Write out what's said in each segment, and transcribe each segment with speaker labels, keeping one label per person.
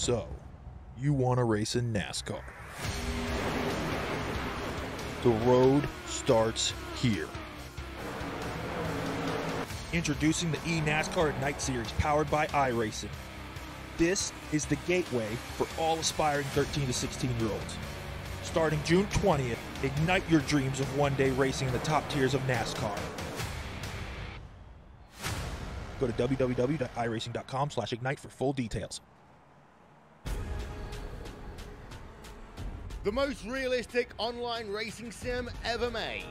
Speaker 1: So, you want to race in NASCAR. The road starts here. Introducing the eNASCAR Ignite Series powered by iRacing. This is the gateway for all aspiring 13 to 16-year-olds. Starting June 20th, ignite your dreams of one day racing in the top tiers of NASCAR. Go to www.iracing.com/ignite for full details.
Speaker 2: The most realistic online racing sim ever made.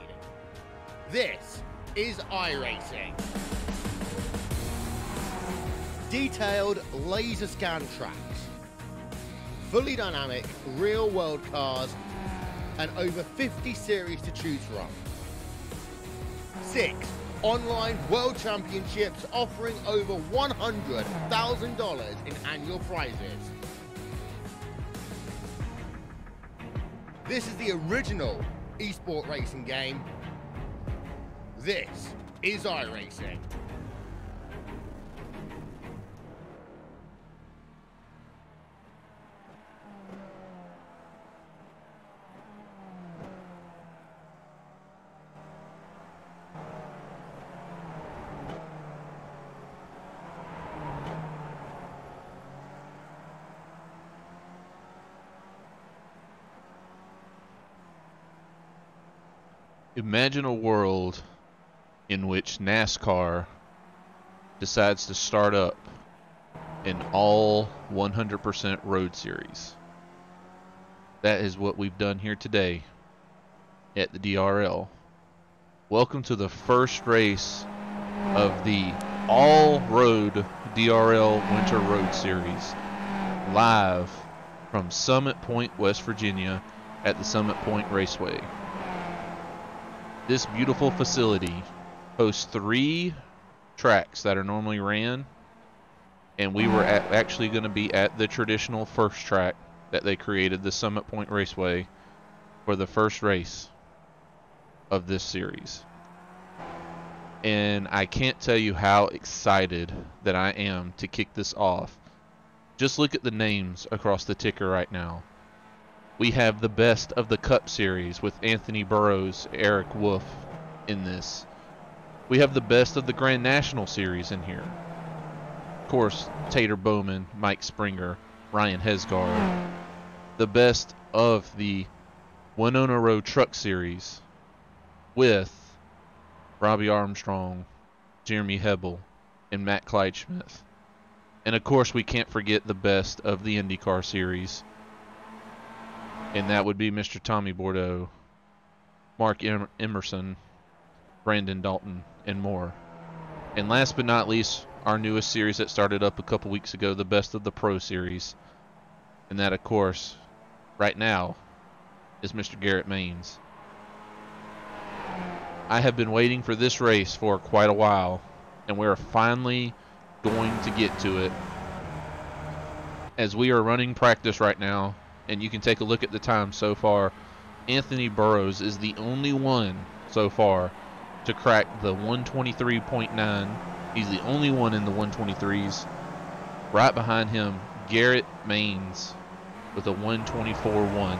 Speaker 2: This is iRacing. Detailed laser scan tracks, fully dynamic real world cars, and over 50 series to choose from. 6 online world championships offering over $100,000 in annual prizes. This is the original esport racing game. This is iRacing.
Speaker 3: Imagine a world in which NASCAR decides to start up an all 100% road series. That is what we've done here today at the DRL. Welcome to the first race of the all-road DRL Winter Road Series, live from Summit Point, West Virginia at the Summit Point Raceway. This beautiful facility hosts 3 tracks that are normally ran, and we were actually going to be at the traditional first track that they created, the Summit Point Raceway, for the first race of this series. And I can't tell you how excited that I am to kick this off. Just look at the names across the ticker right now. We have the best of the Cup Series with Anthony Burrows, Eric Wolf in this. We have the best of the Grand National Series in here. Of course, Tater Bowman, Mike Springer, Ryan Hesgard. The best of the Winona Road Truck Series with Robbie Armstrong, Jeremy Hebel, and Matt Kleidsmith. And of course, we can't forget the best of the IndyCar Series, and that would be Mr. Tommy Bordeaux, Mark Emerson, Brandon Dalton, and more. And last but not least, our newest series that started up a couple weeks ago, the Best of the Pro Series. And that, of course, right now, is Mr. Garrett Maines. I have been waiting for this race for quite a while, and we are finally going to get to it. As we are running practice right now, and you can take a look at the time so far, Anthony Burrows is the only one so far to crack the 123.9. He's the only one in the 123s. Right behind him, Garrett Maines with a 124.1.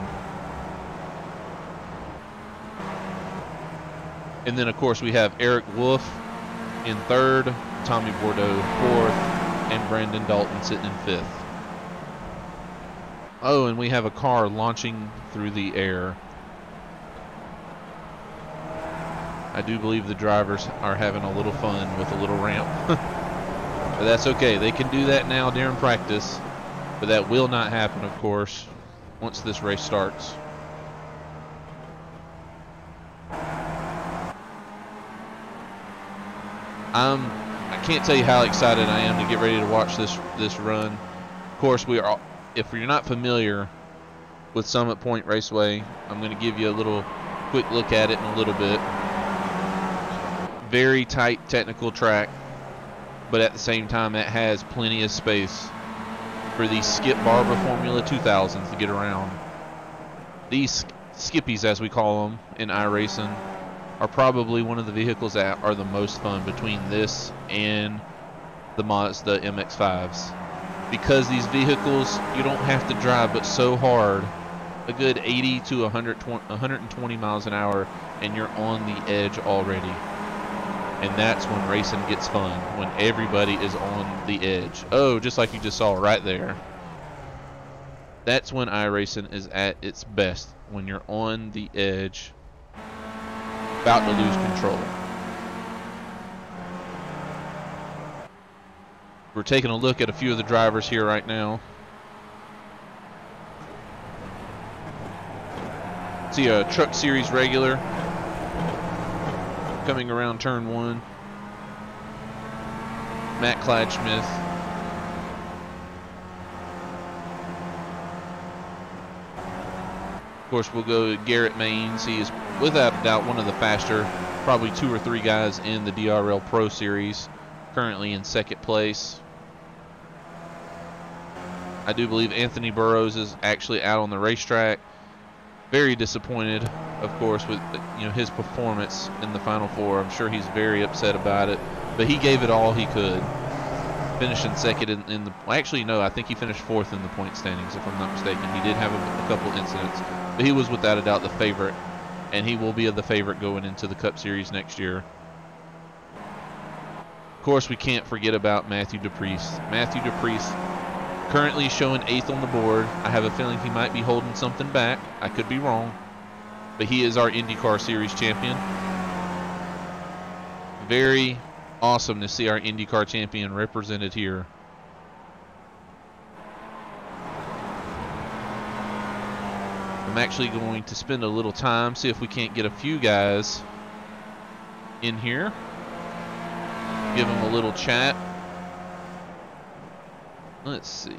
Speaker 3: And then, of course, we have Eric Wolf in 3rd, Tommy Bordeaux 4th, and Brandon Dalton sitting in 5th. Oh, and we have a car launching through the air. I do believe the drivers are having a little fun with a little ramp. But that's okay. They can do that now during practice. But that will not happen, of course, once this race starts. I can't tell you how excited I am to get ready to watch this run. Of course, if you're not familiar with Summit Point Raceway, I'm going to give you a little quick look at it in a little bit. Very tight technical track, but at the same time it has plenty of space for these Skip Barber Formula 2000s to get around. These Skippies, as we call them in iRacing, are probably one of the vehicles that are the most fun between this and the Mazda MX-5s. because these vehicles, you don't have to drive but so hard, a good 80 to 120 miles an hour, and you're on the edge already. And that's when racing gets fun, when everybody is on the edge. Oh, just like you just saw right there. That's when iRacing is at its best, when you're on the edge, about to lose control. We're taking a look at a few of the drivers here right now. See a Truck Series regular coming around turn 1. Matt Clyde-Smith. Of course, we'll go to Garrett Maines. He is without a doubt one of the faster, probably 2 or 3 guys in the DRL Pro Series, currently in 2nd place. I do believe Anthony Burrows is actually out on the racetrack. Very disappointed, of course, with his performance in the Final Four. I'm sure he's very upset about it, but he gave it all he could. Finishing 2nd in the. Well, actually, no, I think he finished 4th in the point standings, if I'm not mistaken. He did have a couple incidents, but he was without a doubt the favorite, and he will be the favorite going into the Cup Series next year. Of course, we can't forget about Matthew DePriest. Matthew DePriest currently showing 8th on the board. I have a feeling he might be holding something back. I could be wrong, but he is our IndyCar Series champion. Very awesome to see our IndyCar champion represented here. I'm actually going to spend a little time, see if we can't get a few guys in here. Give them a little chat. Let's see.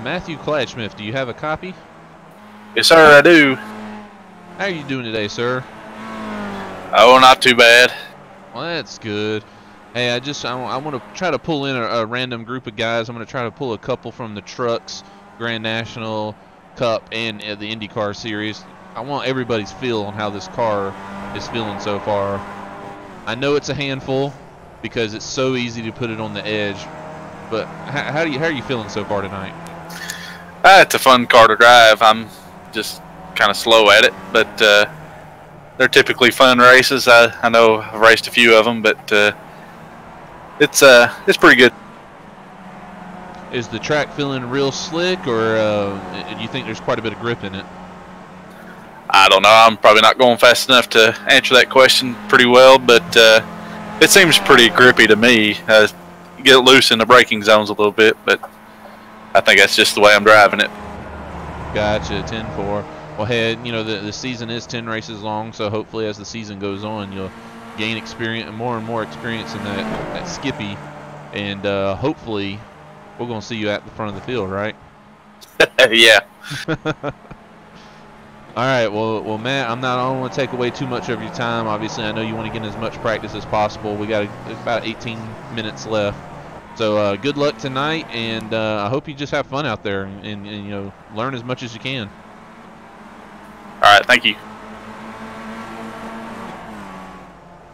Speaker 3: Matthew Clyde-Smith, do you have a copy?
Speaker 4: Yes, sir, I do.
Speaker 3: How are you doing today, sir?
Speaker 4: Oh, not too bad.
Speaker 3: Well, that's good. Hey, I want to try to pull in a random group of guys. I'm going to try to pull a couple from the Trucks, Grand National, Cup, and the IndyCar Series. I want everybody's feel on how this car is feeling so far. I know it's a handful because it's so easy to put it on the edge, but how are you feeling so far tonight?
Speaker 4: It's a fun car to drive. I'm just kind of slow at it, but they're typically fun races. I know I've raced a few of them, but it's pretty good.
Speaker 3: Is the track feeling real slick, or do you think there's quite a bit of grip in it?
Speaker 4: I don't know. I'm probably not going fast enough to answer that question pretty well, but it seems pretty grippy to me. You get loose in the braking zones a little bit, but I think that's just the way I'm driving it.
Speaker 3: Gotcha, 10-4. Well, hey, the season is 10 races long, so hopefully as the season goes on, you'll gain experience and more experience in that Skippy, and hopefully we're going to see you at the front of the field, right?
Speaker 4: Yeah.
Speaker 3: All right, well, Matt, I don't want to take away too much of your time. Obviously, I know you want to get as much practice as possible. We got about 18 minutes left. So good luck tonight, and I hope you just have fun out there and learn as much as you can.
Speaker 4: All right, thank you.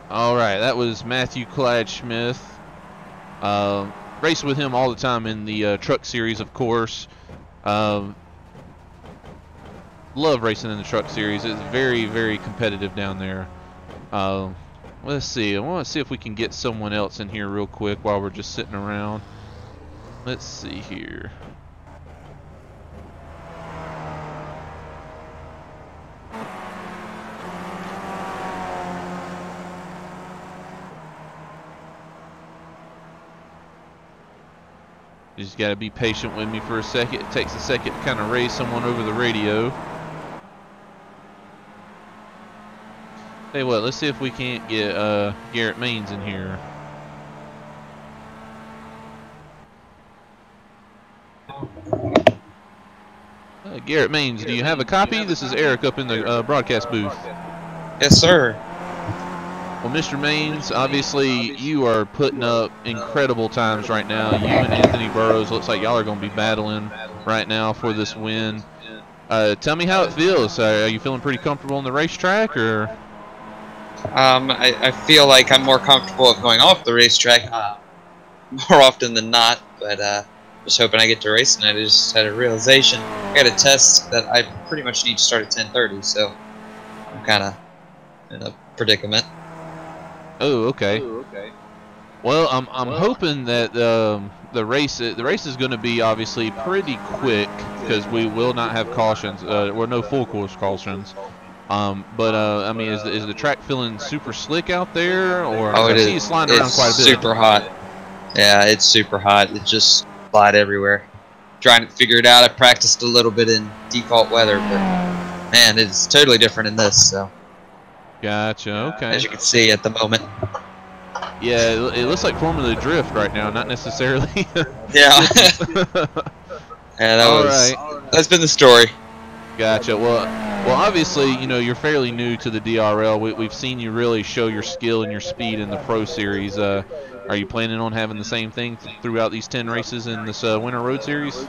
Speaker 3: All right, that was Matthew Clyde-Smith. Race with him all the time in the Truck Series, of course. Love racing in the Truck Series. It's very, very competitive down there. Let's see. I want to see if we can get someone else in here real quick while we're just sitting around. Let's see here. You just got to be patient with me for a second. It takes a second to kind of raise someone over the radio. Hey, what? Let's see if we can't get Garrett Maines in here. Garrett Maines, do you have a copy? This is Eric up in the broadcast booth.
Speaker 5: Yes, sir.
Speaker 3: Well, Mr. Maines, obviously you are putting up incredible times right now. You and Anthony Burrows, looks like y'all are going to be battling right now for this win. Tell me how it feels. Are you feeling pretty comfortable on the racetrack, or?
Speaker 5: I feel like I'm more comfortable with going off the racetrack more often than not, but just hoping I get to race tonight. I just had a realization. I got a test that I pretty much need to start at 10:30, so I'm kind of in a predicament.
Speaker 3: Oh, okay. Well, I'm hoping that the race is going to be obviously pretty quick because we will not have cautions. Well, no full course cautions. But I mean, is the track feeling super slick out there, or I see you sliding around quite a bit?
Speaker 5: It's super hot. Yeah, it's super hot. It just slide everywhere. Trying to figure it out. I practiced a little bit in default weather, but man, it's totally different in this. So.
Speaker 3: Gotcha. Okay.
Speaker 5: As you can see at the moment.
Speaker 3: Yeah, it looks like Formula Drift right now, not necessarily.
Speaker 5: Yeah. Yeah, that's been the story.
Speaker 3: Gotcha. Well, obviously, you know, you're fairly new to the DRL. We've seen you really show your skill and your speed in the Pro Series. Are you planning on having the same thing throughout these 10 races in this Winter Road Series?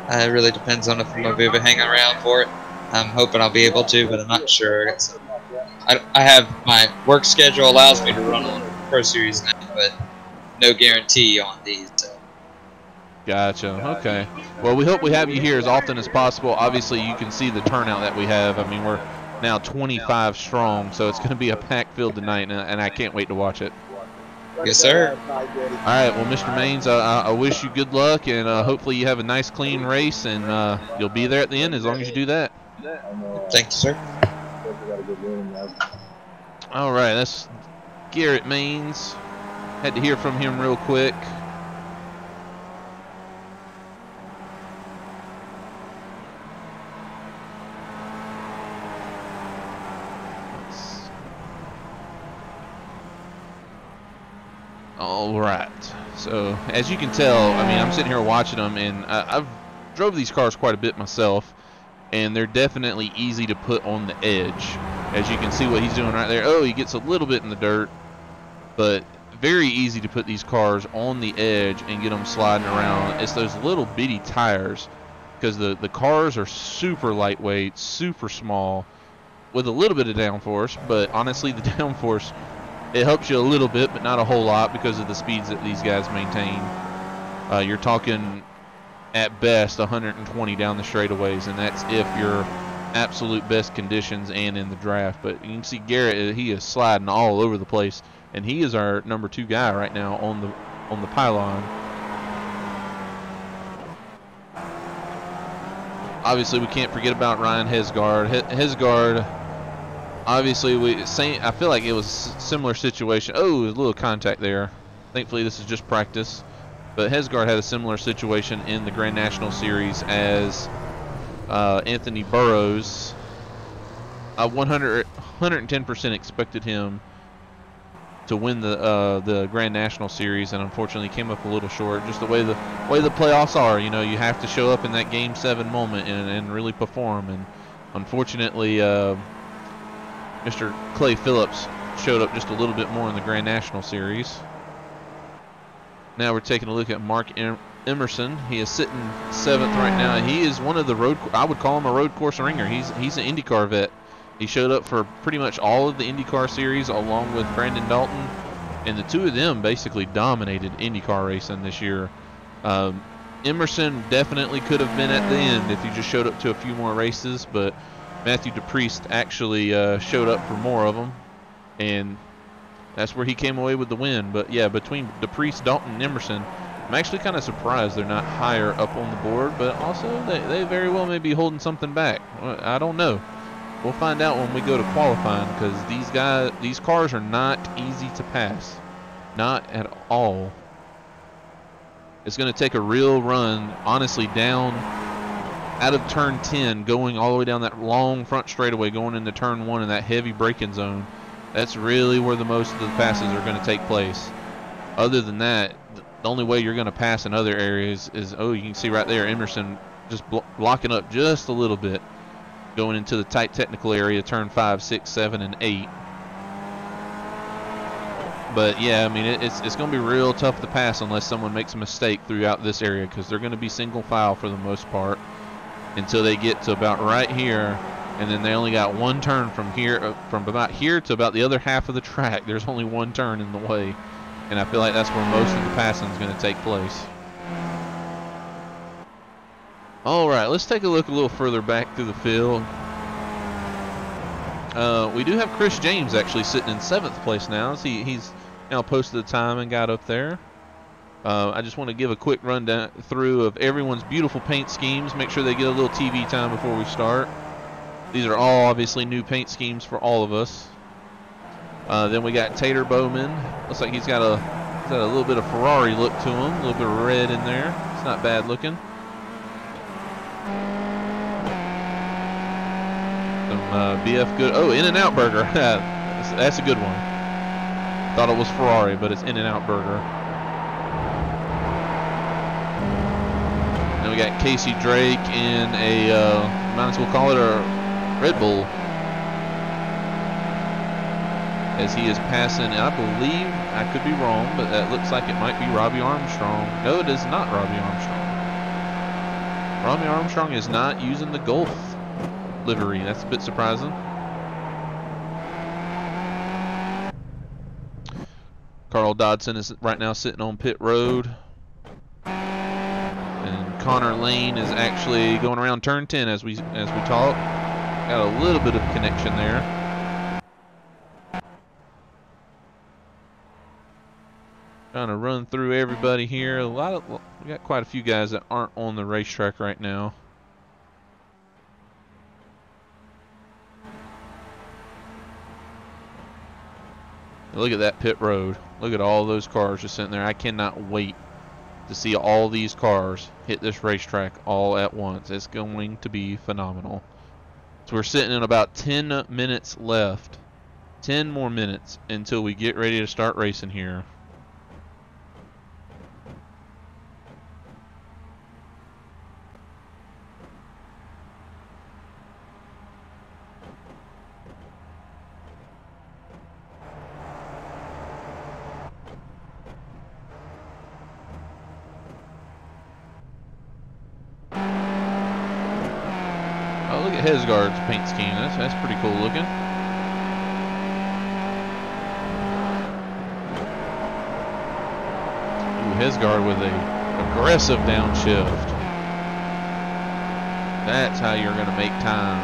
Speaker 5: It really depends on if I'm going to be able to hang around for it. I'm hoping I'll be able to, but I'm not sure. I have my work schedule allows me to run on Pro Series now, but no guarantee on these. So.
Speaker 3: Gotcha. Okay. Well, we hope we have you here as often as possible. Obviously, you can see the turnout that we have. I mean, we're now 25 strong, so it's going to be a packed field tonight, and I can't wait to watch it.
Speaker 5: Yes, sir.
Speaker 3: All right. Well, Mr. Maines, I wish you good luck, and hopefully you have a nice, clean race, and you'll be there at the end as long as you do that.
Speaker 5: Thank you, sir.
Speaker 3: All right, that's Garrett Maines. Had to hear from him real quick. All right. So as you can tell, I mean, I'm sitting here watching them, and I've drove these cars quite a bit myself. And they're definitely easy to put on the edge. As you can see what he's doing right there. Oh, he gets a little bit in the dirt. But very easy to put these cars on the edge and get them sliding around. It's those little bitty tires. Because the cars are super lightweight, super small, with a little bit of downforce. But honestly, the downforce, it helps you a little bit, but not a whole lot because of the speeds that these guys maintain. You're talking at best 120 down the straightaways, and that's if you're absolute best conditions and in the draft. But you can see Garrett, he is sliding all over the place, and he is our number 2 guy right now on the pylon. Obviously, we can't forget about Ryan Hesgaard. Hesgaard, obviously, I feel like it was a similar situation. Oh, a little contact there. Thankfully, this is just practice. But Hesgaard had a similar situation in the Grand National Series as Anthony Burrows. 110% expected him to win the Grand National Series, and unfortunately came up a little short. Just the way the playoffs are, you know, you have to show up in that Game 7 moment and really perform. And unfortunately, Mr. Clay Phillips showed up just a little bit more in the Grand National Series. Now we're taking a look at Mark Emerson. He is sitting 7th right now. He is one of the I would call him a road course ringer. He's an IndyCar vet. He showed up for pretty much all of the IndyCar series along with Brandon Dalton, and the two of them basically dominated IndyCar racing this year. Emerson definitely could have been at the end if he just showed up to a few more races, but Matthew DePriest actually showed up for more of them, and that's where he came away with the win. But yeah, between DePriest, Dalton, and Emerson, I'm actually kind of surprised they're not higher up on the board, but also they very well may be holding something back. I don't know. We'll find out when we go to qualifying, because these cars are not easy to pass. Not at all. It's going to take a real run, honestly, down out of turn 10, going all the way down that long front straightaway, going into turn 1 in that heavy braking zone. That's really where the most of the passes are going to take place. Other than that, the only way you're going to pass in other areas is, oh, you can see right there, Emerson just blocking up just a little bit, going into the tight technical area, turn 5, 6, 7, and 8. But yeah, I mean, it's going to be real tough to pass unless someone makes a mistake throughout this area, because they're going to be single file for the most part until they get to about right here, and then they only got one turn from here, from about here to about the other half of the track. There's only one turn in the way, and I feel like that's where most of the passing is going to take place. All right, let's take a look a little further back through the field. We do have Chris James actually sitting in 7th place now. He's now posted the time and got up there. I just want to give a quick rundown through of everyone's beautiful paint schemes. Make sure they get a little TV time before we start. These are all obviously new paint schemes for all of us. Then we got Tater Bowman. Looks like he's got a little bit of Ferrari look to him. A little bit of red in there. It's not bad looking. BF Good. Oh, In-N-Out Burger. That's a good one. Thought it was Ferrari, but it's In-N-Out Burger. Then we got Casey Drake in a, might as well call it a Red Bull. As he is passing, I believe, I could be wrong, but that looks like it might be Robbie Armstrong. No, it is not Robbie Armstrong. Robbie Armstrong is not using the Gulf livery. That's a bit surprising. Carl Dodson is right now sitting on pit road, and Connor Lane is actually going around turn 10 as we talk. Got a little bit of connection there. Trying to run through everybody here. We got quite a few guys that aren't on the racetrack right now. Look at that pit road. Look at all those cars just sitting there. I cannot wait to see all these cars hit this racetrack all at once. It's going to be phenomenal. So we're sitting in about 10 minutes left. 10 more minutes until we get ready to start racing here. Hesgard's paint scheme. That's pretty cool looking. Ooh, Hesgard with a aggressive downshift. That's how you're going to make time.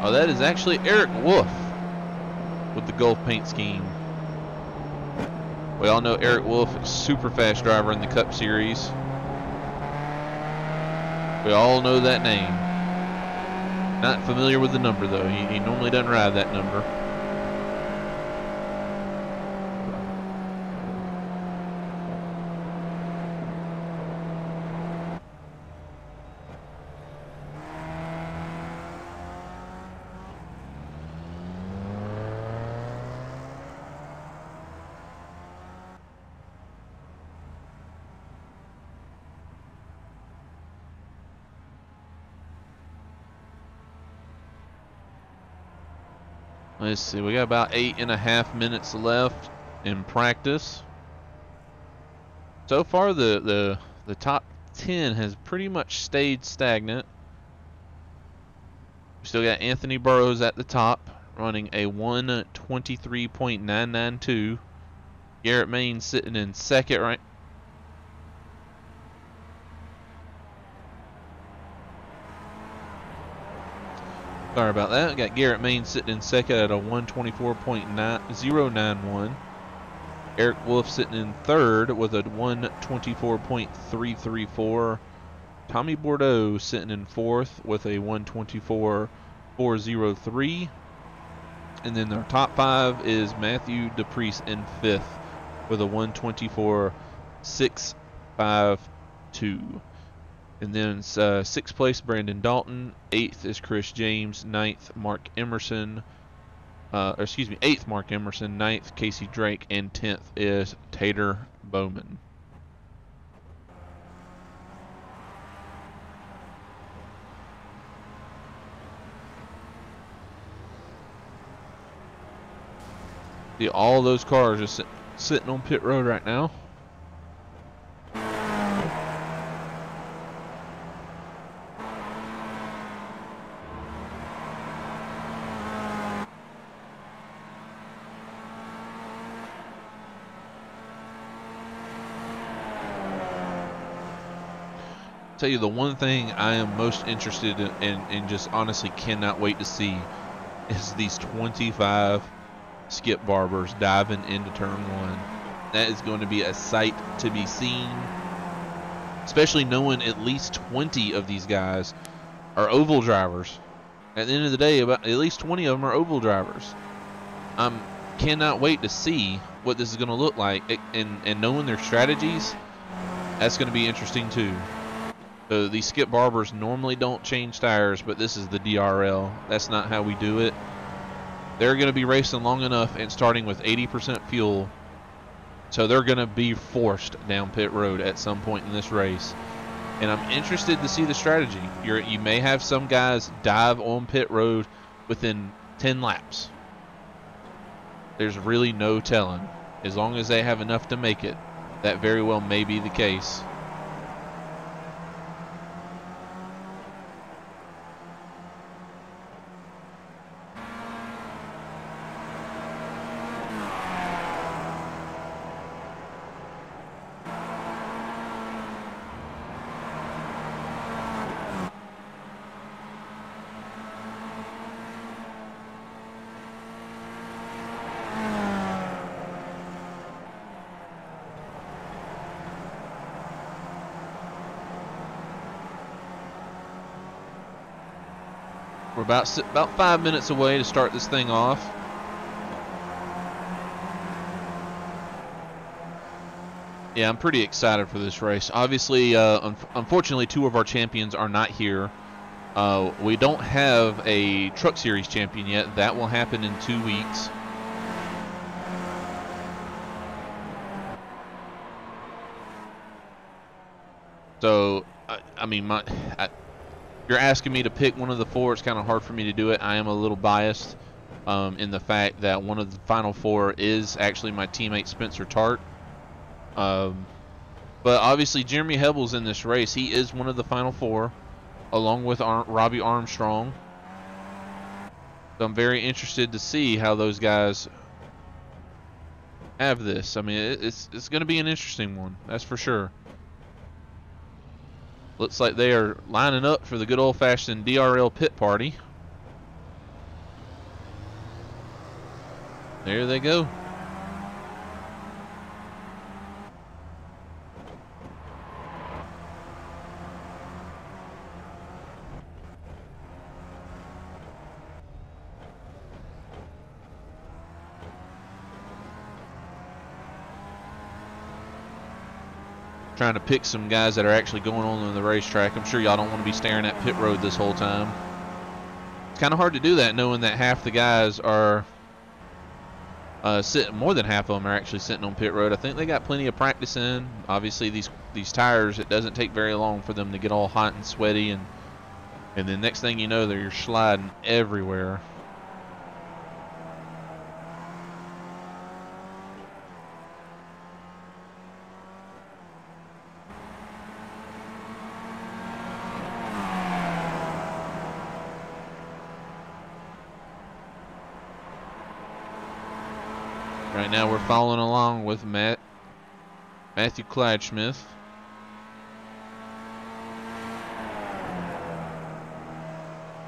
Speaker 3: Oh, that is actually Eric Wolf with the Gulf paint scheme. We all know Eric Wolf is a super fast driver in the Cup Series. We all know that name. Not familiar with the number though. He normally doesn't ride that number. Let's see, we got about 8.5 minutes left in practice. So far, the top 10 has pretty much stayed stagnant. We still got Anthony Burrows at the top, running a 1:23.992. Garrett Main sitting in second right. Sorry about that. We got Garrett Main sitting in second at a 1:24.091. Eric Wolf sitting in third with a 1:24.334. Tommy Bordeaux sitting in fourth with a 1:24.403. And then our top five is Matthew DePriest in fifth with a 1:24.652. And then sixth place, Brandon Dalton. Eighth is Chris James. Ninth, Mark Emerson. Eighth, Mark Emerson. Ninth, Casey Drake. And 10th is Tater Bowman. See all those cars just sitting on pit road right now. Tell you the one thing I am most interested in and just honestly cannot wait to see is these 25 skip barbers diving into turn 1. That is going to be a sight to be seen, especially knowing at least 20 of these guys are oval drivers. At the end of the day, about at least 20 of them are oval drivers. Cannot wait to see what this is going to look like, and knowing their strategies, that's going to be interesting too. So these skip barbers normally don't change tires, but this is the DRL. That's not how we do it. They're going to be racing long enough and starting with 80% fuel, so they're going to be forced down pit road at some point in this race. And I'm interested to see the strategy. You may have some guys dive on pit road within 10 laps. There's really no telling. As long as they have enough to make it, that very well may be the case. We're about 5 minutes away to start this thing off. Yeah, I'm pretty excited for this race. Obviously, unfortunately, 2 of our champions are not here. We don't have a Truck Series champion yet. That will happen in 2 weeks. So, I mean, you're asking me to pick one of the 4. It's kind of hard for me to do it. I am a little biased in the fact that one of the final 4 is actually my teammate Spencer Tart. But obviously Jeremy Hebel's in this race. He is one of the final 4, along with Robbie Armstrong. So I'm very interested to see how those guys have this. I mean, it's going to be an interesting one, that's for sure. Looks like they are lining up for the good old-fashioned DRL pit party. There they go. Trying to pick some guys that are actually going on the racetrack. I'm sure y'all don't want to be staring at pit road this whole time. It's kind of hard to do that knowing that half the guys are sitting, more than half of them are actually sitting on pit road. I think they got plenty of practice in. Obviously these tires, it doesn't take very long for them to get all hot and sweaty, and then next thing you know, they're sliding everywhere. Right now we're following along with Matthew Clydesmith.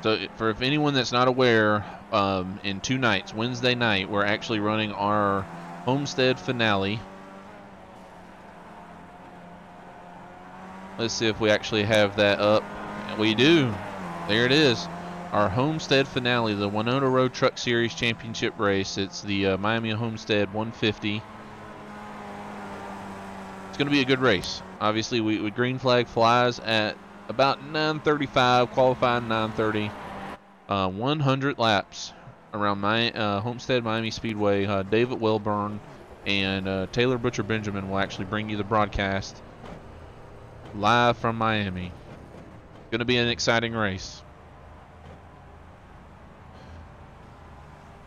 Speaker 3: So if anyone that's not aware, in 2 nights, Wednesday night, we're actually running our Homestead finale. Let's see if we actually have that up. We do. There it is. Our Homestead finale, the Winona Road Truck Series Championship race. It's the Miami Homestead 150. It's going to be a good race. Obviously, we green flag flies at about 9:35, qualifying 9:30. 100 laps around Homestead Miami Speedway. David Welburn and Taylor Butcher Benjamin will actually bring you the broadcast live from Miami. Going to be an exciting race.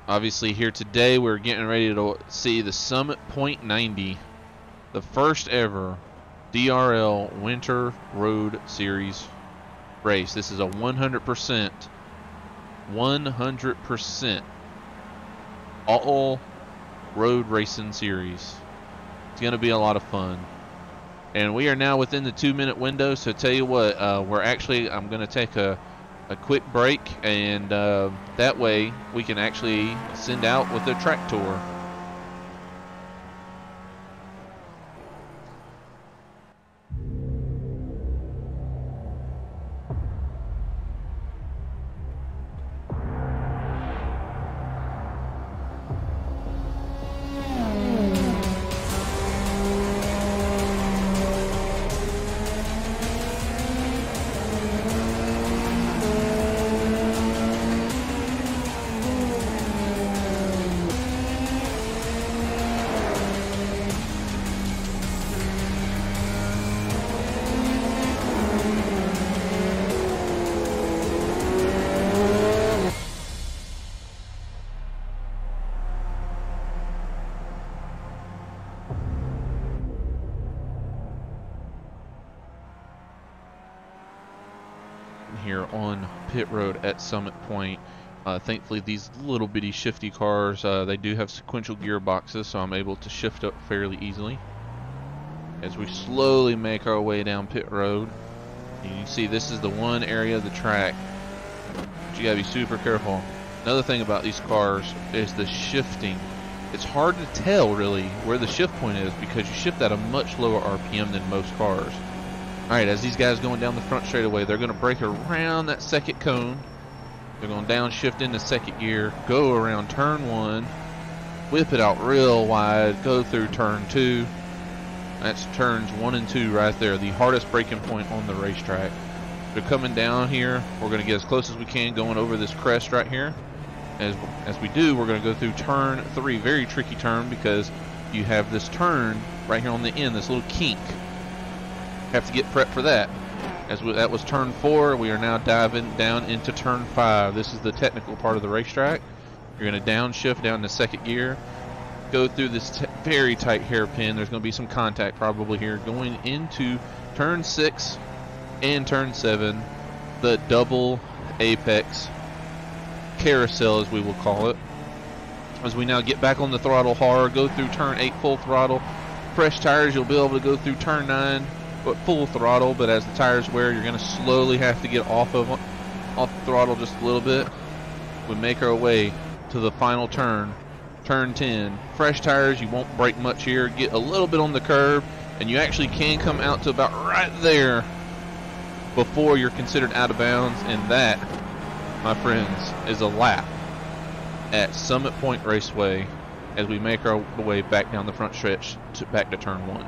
Speaker 3: Obviously here today we're getting ready to see the Summit Point 90, the first ever DRL Winter Road Series race. This is a 100% all road racing series. It's going to be a lot of fun. And we are now within the 2-minute window, so tell you what, I'm going to take a quick break, and that way we can actually send out with a track tour. Here on pit road at Summit Point. Thankfully these little bitty shifty cars, they do have sequential gearboxes, so I'm able to shift up fairly easily as we slowly make our way down pit road. And you can see this is the one area of the track but you gotta be super careful. Another thing about these cars is the shifting. It's hard to tell really where the shift point is because you shift at a much lower RPM than most cars. Alright, as these guys going down the front straightaway, they're going to break around that second cone. They're going to downshift into second gear, go around turn 1, whip it out real wide, go through turn 2. That's turns 1 and 2 right there, the hardest braking point on the racetrack. They're coming down here. We're going to get as close as we can going over this crest right here. As we do, we're going to go through turn 3, very tricky turn because you have this turn right here on the end, this little kink. Have to get prepped for that. That was turn 4. We are now diving down into turn 5. This is the technical part of the racetrack. You're going to downshift down to second gear, go through this very tight hairpin. There's going to be some contact probably here going into turn 6 and turn 7, the double apex carousel as we will call it. As we now get back on the throttle hard, go through turn 8 full throttle. Fresh tires, you'll be able to go through turn 9 but full throttle, but as the tires wear, you're going to slowly have to get off the throttle just a little bit. We make our way to the final turn, turn 10. Fresh tires, you won't brake much here, get a little bit on the curb, and you actually can come out to about right there before you're considered out of bounds, and that, my friends, is a lap at Summit Point Raceway as we make our way back down the front stretch back to turn 1.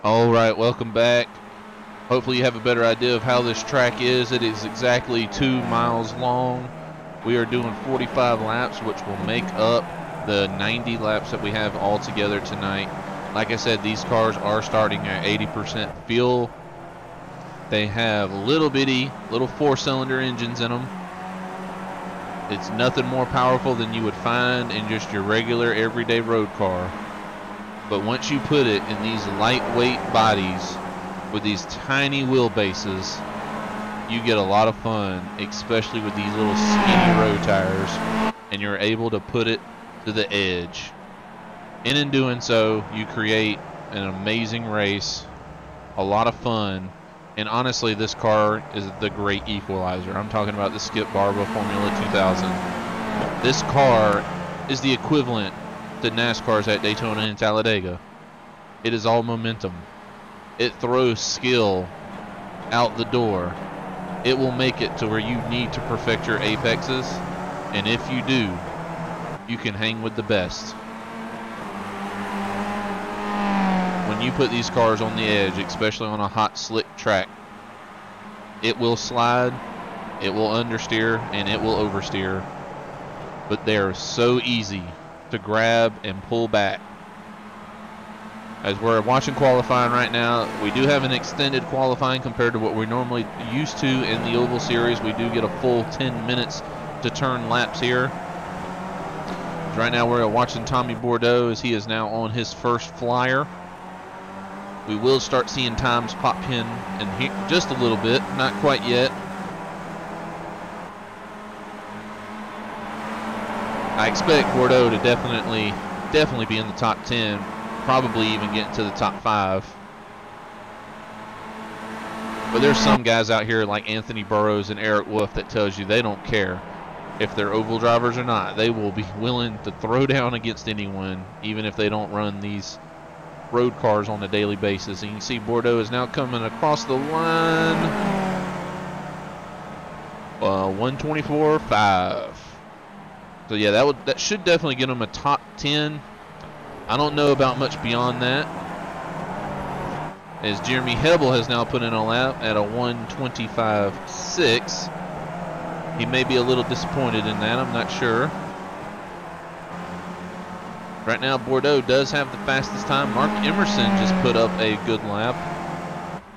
Speaker 3: Alright, welcome back. Hopefully you have a better idea of how this track is. It is exactly 2 miles long. We are doing 45 laps, which will make up the 90 laps that we have all together tonight. Like I said, these cars are starting at 80% fuel. They have little bitty, little 4-cylinder engines in them. It's nothing more powerful than you would find in just your regular everyday road car. But once you put it in these lightweight bodies with these tiny wheelbases, you get a lot of fun, especially with these little skinny road tires, and you're able to put it to the edge. And in doing so, you create an amazing race, a lot of fun, and honestly, this car is the great equalizer. I'm talking about the Skip Barber Formula 2000. This car is the equivalent to NASCAR's at Daytona and Talladega. It is all momentum. It throws skill out the door. It will make it to where you need to perfect your apexes, and if you do, you can hang with the best. When you put these cars on the edge, especially on a hot, slick track, it will slide, it will understeer, and it will oversteer, but they are so easy to grab and pull back. As we're watching qualifying right now, we do have an extended qualifying compared to what we're normally used to in the Oval Series. We do get a full 10 minutes to turn laps here. Right now we're watching Tommy Bordeaux as he is now on his first flyer. We will start seeing times pop in here just a little bit, not quite yet. I expect Bordeaux to definitely be in the top 10, probably even get into the top 5. But there's some guys out here like Anthony Burrows and Eric Wolf that tells you they don't care if they're oval drivers or not. They will be willing to throw down against anyone, even if they don't run these road cars on a daily basis. And you can see Bordeaux is now coming across the line. 124.5. So yeah, that should definitely get him a top 10. I don't know about much beyond that, as Jeremy Hebel has now put in a lap at a 125.6. He may be a little disappointed in that, I'm not sure. Right now, Bordeaux does have the fastest time. Mark Emerson just put up a good lap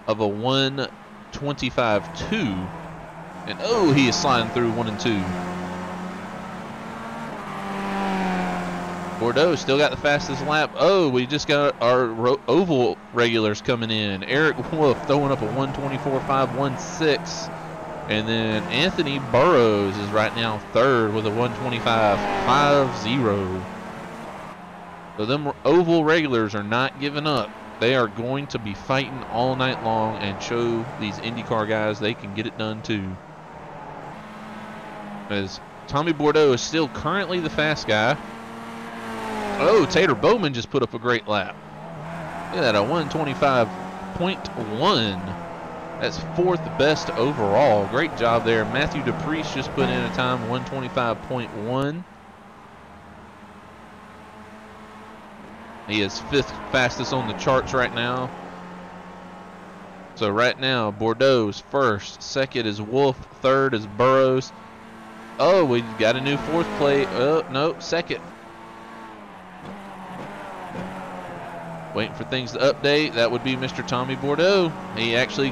Speaker 3: of a 125.2. And oh, he is sliding through 1 and 2. Bordeaux still got the fastest lap. Oh, we just got our oval regulars coming in. Eric Wolf throwing up a 124.516. And then Anthony Burrows is right now third with a 125.50. So them oval regulars are not giving up. They are going to be fighting all night long and show these IndyCar guys they can get it done too. As Tommy Bordeaux is still currently the fast guy. Oh, Tater Bowman just put up a great lap. Look at that, a 125.1. That's 4th best overall. Great job there. Matthew DePriest just put in a time 125.1. He is 5th fastest on the charts right now. So right now, Bordeaux's first. 2nd is Wolf. 3rd is Burrows. Oh, we got a new 4th plate. Oh, no, 2nd. Waiting for things to update. That would be Mr. Tommy Bordeaux. He actually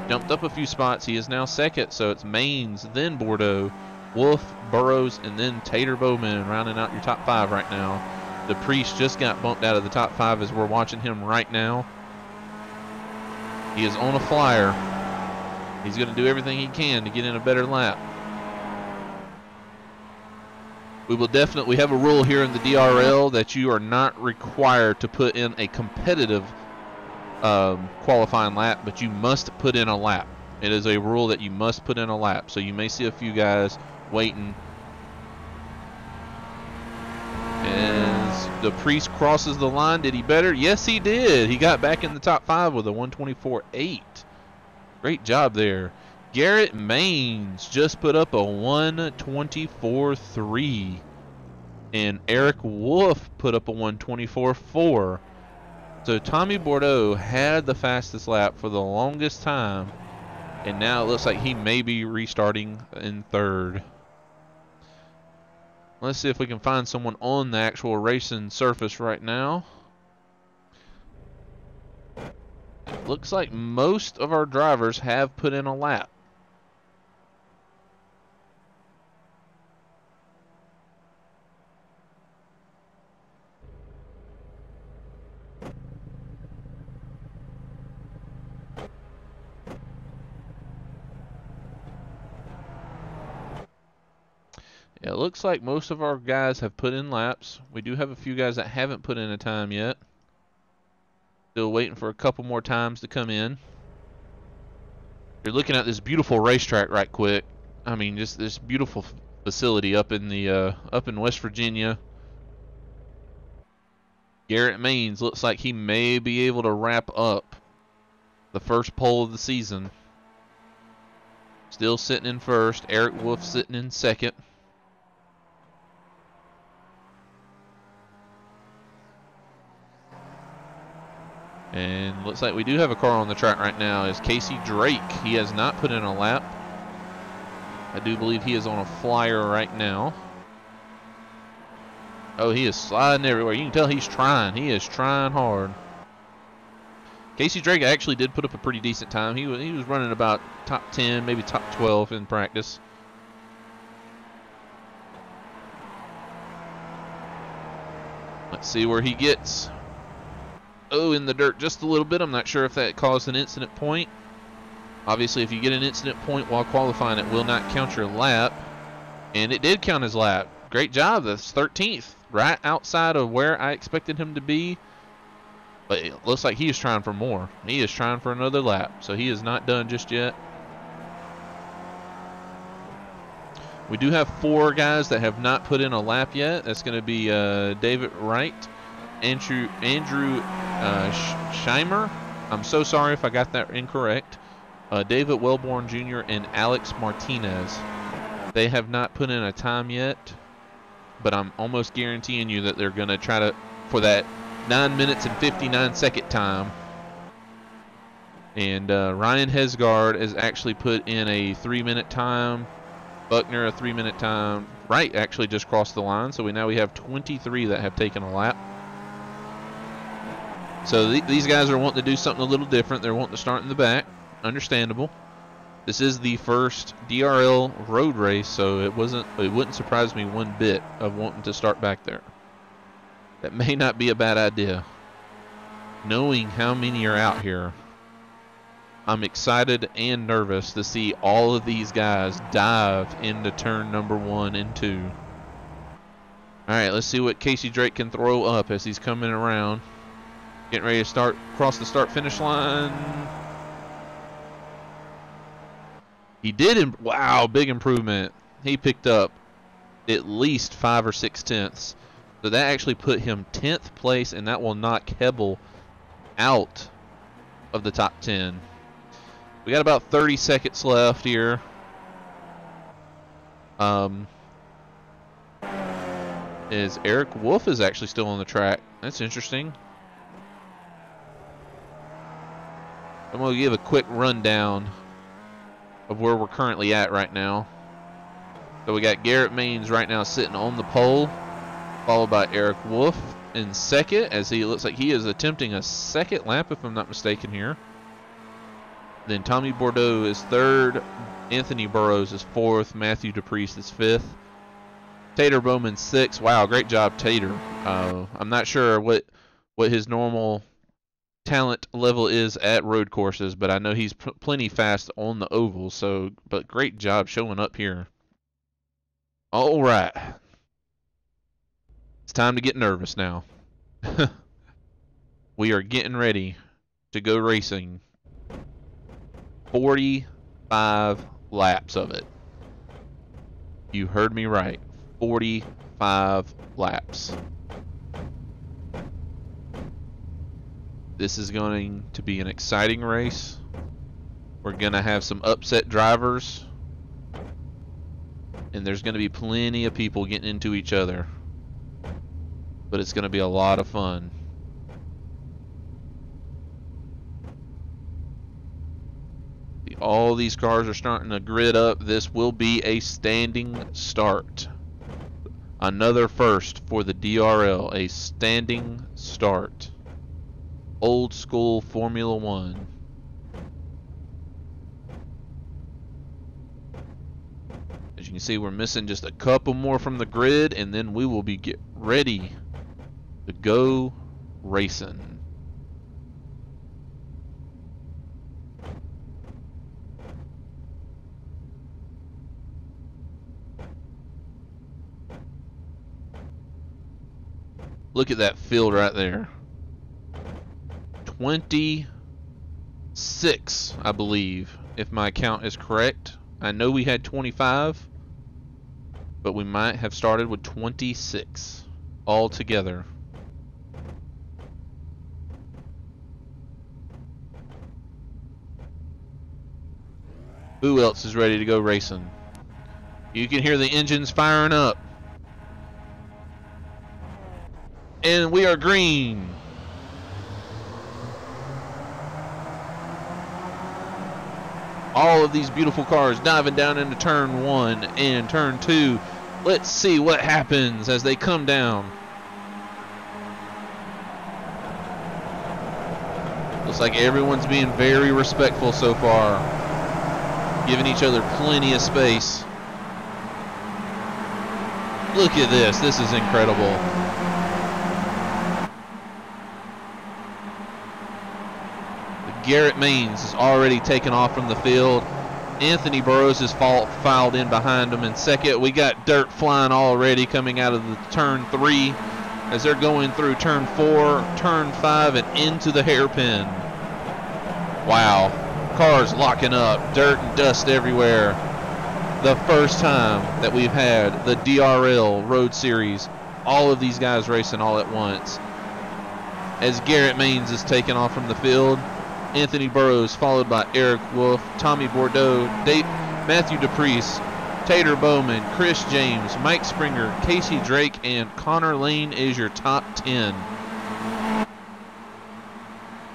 Speaker 3: jumped up a few spots. He is now 2nd. So it's Maines, then Bordeaux, Wolf, Burrows, and then Tater Bowman rounding out your top 5 right now. The Priest just got bumped out of the top 5 as we're watching him right now. He is on a flyer. He's going to do everything he can to get in a better lap. We have a rule here in the DRL that you are not required to put in a competitive qualifying lap, but you must put in a lap. It is a rule that you must put in a lap. So you may see a few guys waiting. As the Priest crosses the line, did he better? Yes, he did. He got back in the top 5 with a 124.8. Great job there. Garrett Maines just put up a 124.3. And Eric Wolf put up a 124.4. So Tommy Bordeaux had the fastest lap for the longest time. And now it looks like he may be restarting in 3rd. Let's see if we can find someone on the actual racing surface right now. It looks like most of our drivers have put in a lap. Yeah, it looks like most of our guys have put in laps. We do have a few guys that haven't put in a time yet. Still waiting for a couple more times to come in. You're looking at this beautiful racetrack right quick. I mean, just this beautiful facility up in the up in West Virginia. Garrett Maines looks like he may be able to wrap up the first pole of the season. Still sitting in 1st. Eric Wolf sitting in 2nd. And looks like we do have a car on the track right now. Is Casey Drake. He has not put in a lap. I do believe he is on a flyer right now. Oh, he is sliding everywhere. You can tell he's trying. He is trying hard. Casey Drake actually did put up a pretty decent time. He was running about top 10, maybe top 12 in practice. Let's see where he gets. Oh, in the dirt just a little bit. I'm not sure if that caused an incident point. Obviously, if you get an incident point while qualifying, it will not count your lap. And it did count his lap. Great job. That's 13th, right outside of where I expected him to be. But it looks like he is trying for more. He is trying for another lap. So he is not done just yet. We do have 4 guys that have not put in a lap yet. That's going to be David Wright, Andrew Scheimer. I'm so sorry if I got that incorrect. David Wellborn Jr. and Alex Martinez. They have not put in a time yet, but I'm almost guaranteeing you that they're going to try to, for that 9 minutes and 59-second time. And Ryan Hesgard has actually put in a 3-minute time. Buckner a 3-minute time. Wright actually just crossed the line, so now we have 23 that have taken a lap. So these guys are wanting to do something a little different. They're wanting to start in the back. Understandable. This is the first DRL road race, so it wouldn't surprise me one bit of wanting to start back there. That may not be a bad idea. Knowing how many are out here, I'm excited and nervous to see all of these guys dive into turn number 1 and 2. Alright, let's see what Casey Drake can throw up as he's coming around. Getting ready to cross the start-finish line. He did, wow, big improvement. He picked up at least 5 or 6 tenths. So that actually put him 10th place, and that will knock Hebel out of the top 10. We got about 30 seconds left here. Is Eric Wolf is actually still on the track. That's interesting. I'm going to give a quick rundown of where we're currently at right now. So we got Garrett Maines right now sitting on the pole, followed by Eric Wolf in second, as he looks like he is attempting a second lap, if I'm not mistaken here. Then Tommy Bordeaux is third, Anthony Burrows is 4th, Matthew DePriest is 5th, Tater Bowman 6th. Wow, great job, Tater. I'm not sure what his normal talent level is at road courses, but I know he's plenty fast on the oval. So, but great job showing up here. All right, it's time to get nervous now. We are getting ready to go racing. 45 laps of it. You heard me right. 45 laps. This is going to be an exciting race. We're going to have some upset drivers. And there's going to be plenty of people getting into each other. But it's going to be a lot of fun. All these cars are starting to grid up. This will be a standing start. Another first for the DRL, a standing start. Old school Formula One. As you can see, we're missing just a couple more from the grid, and then we will be get ready to go racing. Look at that field right there. 26, I believe, if my count is correct. I know we had 25, but we might have started with 26 all together. Who else is ready to go racing? You can hear the engines firing up. And we are green. All of these beautiful cars diving down into turn 1 and turn 2. Let's see what happens as they come down. We'll Looks like everyone's being very respectful so far, giving each other plenty of space. Look at this. This is incredible. Garrett Maines is already taken off from the field. Anthony Burrows has filed in behind him in second. We got dirt flying already coming out of the turn 3 as they're going through turn 4, turn 5, and into the hairpin. Wow. Cars locking up. Dirt and dust everywhere. The first time that we've had the DRL Road Series. All of these guys racing all at once. As Garrett Maines is taken off from the field. Anthony Burrows, followed by Eric Wolf, Tommy Bordeaux, Matthew DePriest, Tater Bowman, Chris James, Mike Springer, Casey Drake, and Connor Lane is your top 10.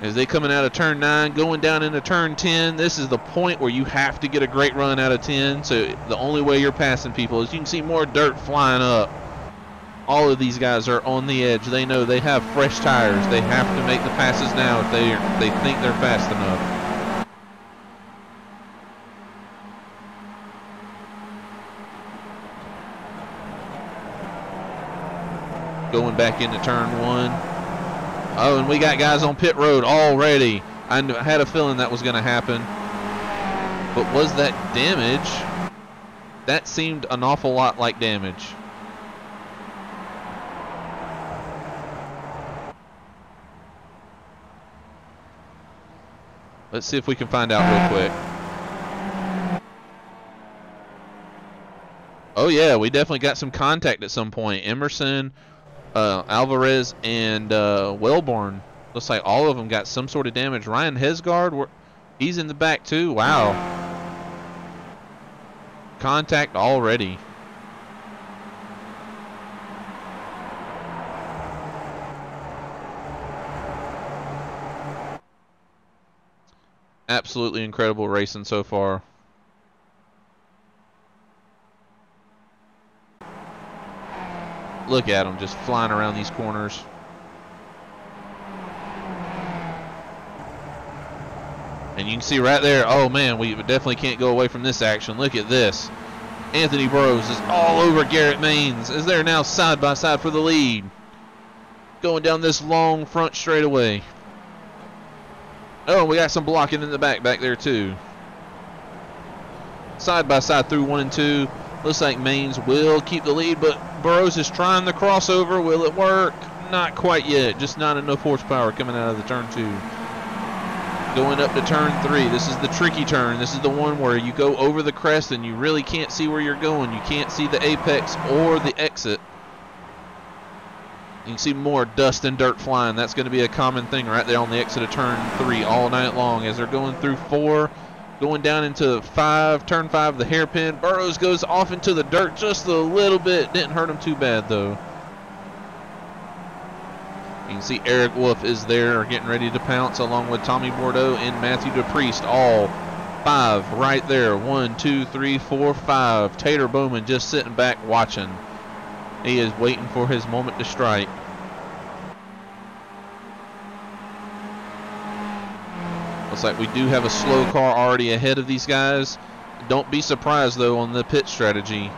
Speaker 3: As they coming out of turn 9, going down into turn 10, this is the point where you have to get a great run out of 10. So the only way you're passing people is you can see more dirt flying up. All of these guys are on the edge. They know they have fresh tires. They have to make the passes now if they think they're fast enough. Going back into turn 1. Oh, and we got guys on pit road already. I had a feeling that was going to happen. But was that damage? That seemed an awful lot like damage. Let's see if we can find out real quick. Oh yeah, we definitely got some contact at some point. Emerson, Alvarez, and Wellborn. Looks like all of them got some sort of damage. Ryan Hesgard, he's in the back too. Wow. Contact already. Absolutely incredible racing so far. Look at them just flying around these corners. And you can see right there, oh man, we definitely can't go away from this action. Look at this. Anthony Burrows is all over Garrett Maines as they're now side by side for the lead. Going down this long front straightaway. Oh, we got some blocking in the back there too. Side by side through 1 and 2. Looks like Maines will keep the lead, but Burrows is trying the crossover. Will it work? Not quite yet. Just not enough horsepower coming out of the turn 2. Going up to turn 3. This is the tricky turn. This is the one where you go over the crest and you really can't see where you're going. You can't see the apex or the exit. You can see more dust and dirt flying. That's going to be a common thing right there on the exit of turn 3 all night long as they're going through 4, going down into 5, turn 5, the hairpin. Burrows goes off into the dirt just a little bit. Didn't hurt him too bad though. You can see Eric Wolf is there getting ready to pounce along with Tommy Bordeaux and Matthew DePriest. All 5 right there. 1, 2, 3, 4, 5. Tater Bowman just sitting back watching. He is waiting for his moment to strike. Looks like we do have a slow car already ahead of these guys. Don't be surprised though on the pit strategy.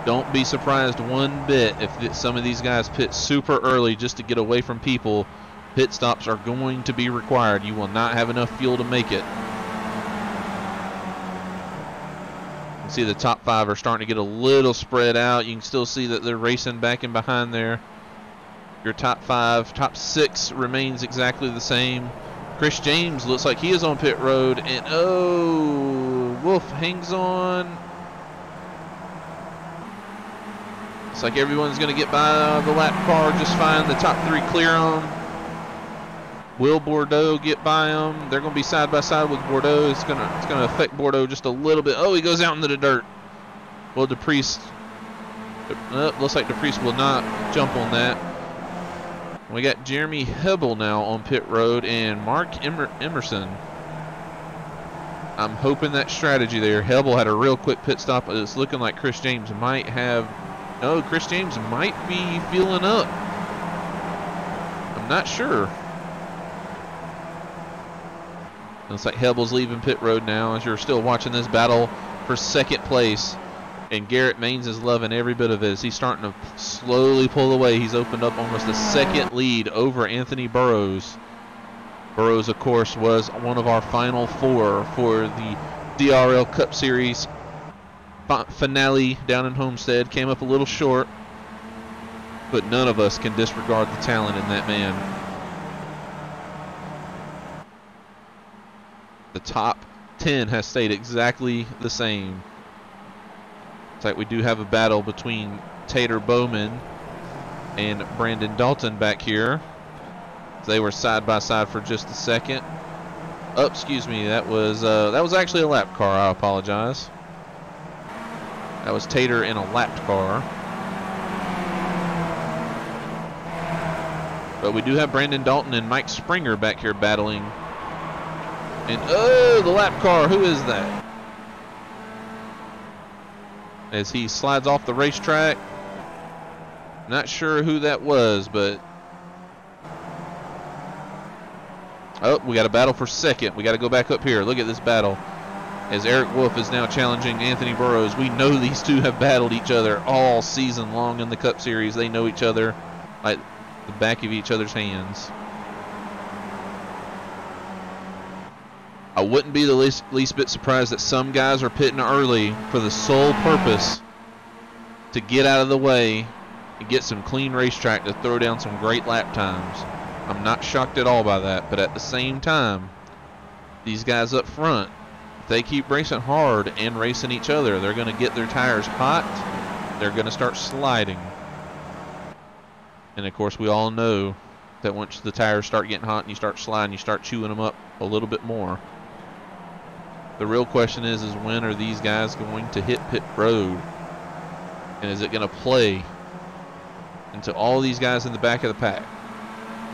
Speaker 3: Don't be surprised one bit if some of these guys pit super early just to get away from people. Pit stops are going to be required. You will not have enough fuel to make it. You can see the top 5 are starting to get a little spread out. You can still see that they're racing back and behind there. Your top 5, top 6 remains exactly the same. Chris James looks like he is on pit road, and oh, Wolf hangs on. Looks like everyone's going to get by the lap car just fine. The top 3 clear them. Will Bordeaux get by them? They're going to be side by side with Bordeaux. It's going to affect Bordeaux just a little bit. Oh, he goes out into the dirt. Well, DePriest. Looks like DePriest will not jump on that. We got Jeremy Hebel now on pit road and Mark Emerson. I'm hoping that strategy there. Hebel had a real quick pit stop. It's looking like Chris James might have. No, Chris James might be feeling up. I'm not sure. Looks like Hebel's leaving pit road now as you're still watching this battle for second place. And Garrett Maines is loving every bit of it. He's starting to slowly pull away. He's opened up almost a second lead over Anthony Burrows. Burrows, of course, was one of our final four for the DRL Cup Series finale down in Homestead. Came up a little short, but none of us can disregard the talent in that man. The top 10 has stayed exactly the same. It's like we do have a battle between Tater Bowman and Brandon Dalton back here. They were side by side for just a second. Oh, excuse me, that was actually a lap car. I apologize. That was Tater in a lapped car. But we do have Brandon Dalton and Mike Springer back here battling. And oh, the lap car, who is that? As he slides off the racetrack. Not sure who that was, but oh, we got a battle for second. We got to go back up here. Look at this battle. As Eric Wolf is now challenging Anthony Burrows. We know these two have battled each other all season long in the Cup Series. They know each other like the back of each other's hands. I wouldn't be the least bit surprised that some guys are pitting early for the sole purpose to get out of the way and get some clean racetrack to throw down some great lap times. I'm not shocked at all by that, but at the same time, these guys up front, if they keep racing hard and racing each other, they're going to get their tires hot. They're going to start sliding. And of course, we all know that once the tires start getting hot and you start sliding, you start chewing them up a little bit more. The real question is when are these guys going to hit pit road? And is it going to play into all these guys in the back of the pack?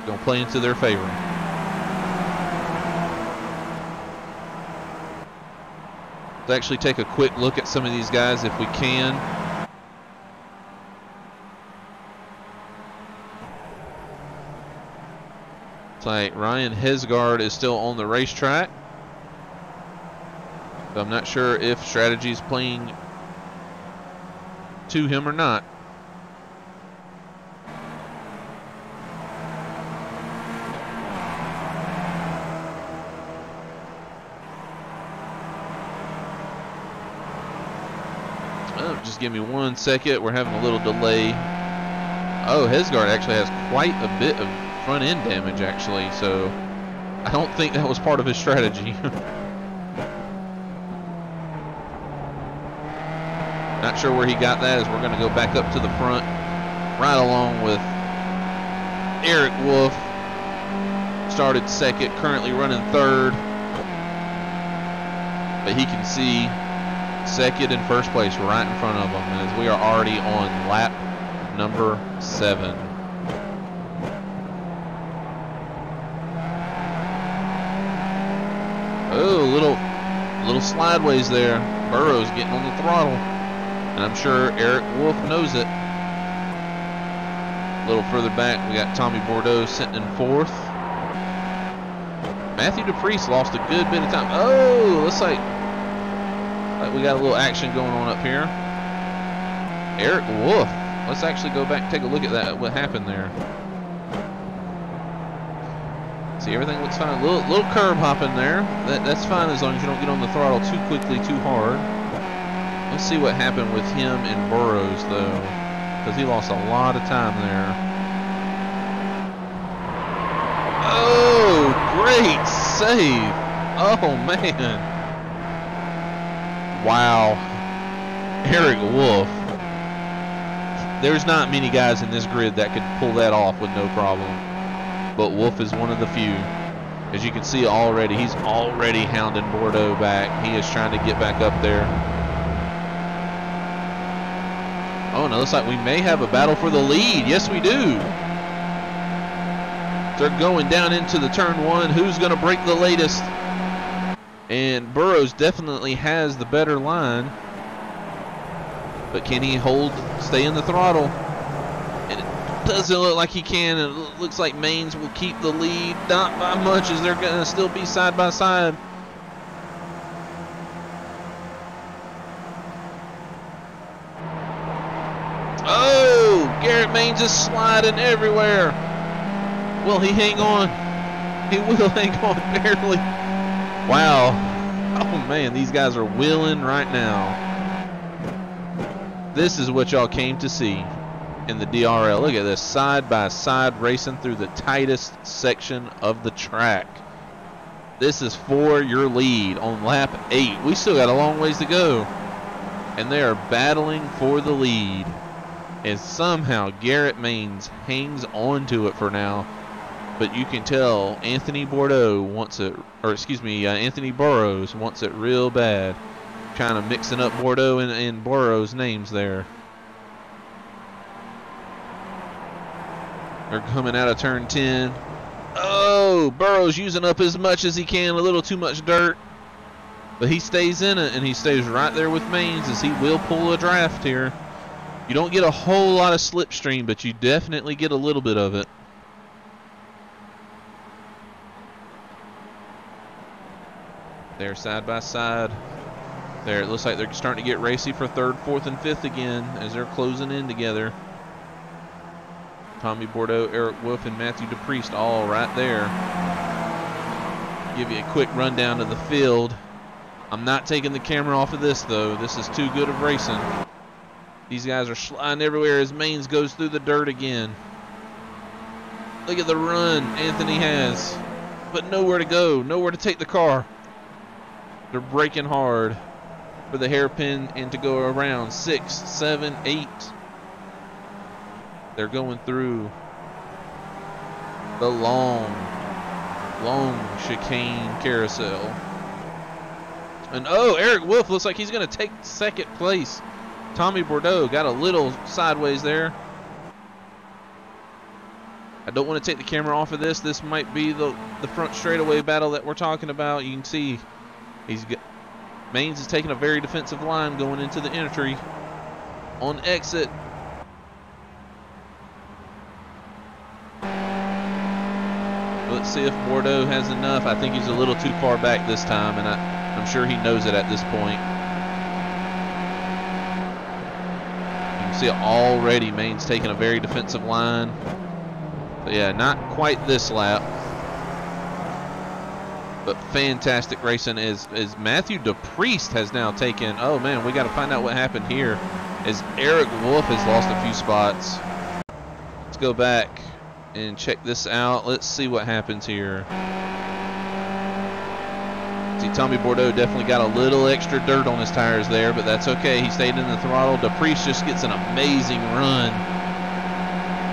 Speaker 3: Going to play into their favor. Let's actually take a quick look at some of these guys if we can. It's like Ryan Hesgard is still on the racetrack. But I'm not sure if strategy is playing to him or not. Oh, just give me 1 second. We're having a little delay. Oh, Hesgard actually has quite a bit of front end damage actually, so I don't think that was part of his strategy. Not sure where he got that, as we're going to go back up to the front, right along with Eric Wolf. Started second, currently running third. But he can see second and first place right in front of him, as we are already on lap number 7. Oh, little slideways there. Burrows getting on the throttle. And I'm sure Eric Wolf knows it. A little further back, we got Tommy Bordeaux sitting in 4th. Matthew DePriest lost a good bit of time. Oh, looks like we got a little action going on up here. Eric Wolf. Let's actually go back and take a look at that. What happened there? See, everything looks fine. Little curb hopping there. That's fine as long as you don't get on the throttle too quickly, too hard. Let's see what happened with him and Burrows, though, because he lost a lot of time there. Oh, great save. Oh, man. Wow. Eric Wolf. There's not many guys in this grid that could pull that off with no problem. But Wolf is one of the few. As you can see already, he's already hounding Bordeaux back. He is trying to get back up there. Oh, and it looks like we may have a battle for the lead. Yes, we do. They're going down into the turn 1. Who's going to break the latest? And Burrows definitely has the better line. But can he stay in the throttle? And it Doesn't look like he can. It looks like Maines will keep the lead, not by much, as they're going to still be side by side. Oh, Garrett Maines is sliding everywhere. Will he hang on? He will hang on barely. Wow. Oh man, these guys are wheeling right now. This is what y'all came to see in the DRL. Look at this, side by side racing through the tightest section of the track. This is for your lead on lap 8. We still got a long ways to go. And they are battling for the lead. And somehow Garrett Maines hangs on to it for now. But you can tell Anthony Bordeaux wants it, or excuse me, Anthony Burrows wants it real bad. Kind of mixing up Bordeaux and Burrows' names there. They're coming out of turn 10. Oh, Burrows using up as much as he can, a little too much dirt. But he stays in it, and he stays right there with Maines, as he will pull a draft here. You don't get a whole lot of slipstream, but you definitely get a little bit of it. They're side by side. There, it looks like they're starting to get racy for 3rd, 4th, and 5th again as they're closing in together. Tommy Bordeaux, Eric Wolf, and Matthew DePriest all right there. Give you a quick rundown of the field. I'm not taking the camera off of this though. This is too good of racing. These guys are sliding everywhere as Maines goes through the dirt again. Look at the run Anthony has, but nowhere to go, nowhere to take the car. They're braking hard for the hairpin and to go around 6, 7, 8. They're going through the long chicane carousel. And oh, Eric Wolf looks like he's going to take 2nd place. Tommy Bordeaux got a little sideways there. I don't want to take the camera off of this. This might be the front straightaway battle that we're talking about. You can see Maines is taking a very defensive line going into the entry. On exit. Let's see if Bordeaux has enough. I think he's a little too far back this time, and I'm sure he knows it at this point. You can see already Maines taking a very defensive line. But yeah, not quite this lap. But fantastic racing as Matthew DePriest has now taken. Oh man, we got to find out what happened here as Eric Wolf has lost a few spots. Let's go back and check this out. Let's see what happens here. See, Tommy Bordeaux definitely got a little extra dirt on his tires there, but that's okay. He stayed in the throttle. DePriest just gets an amazing run.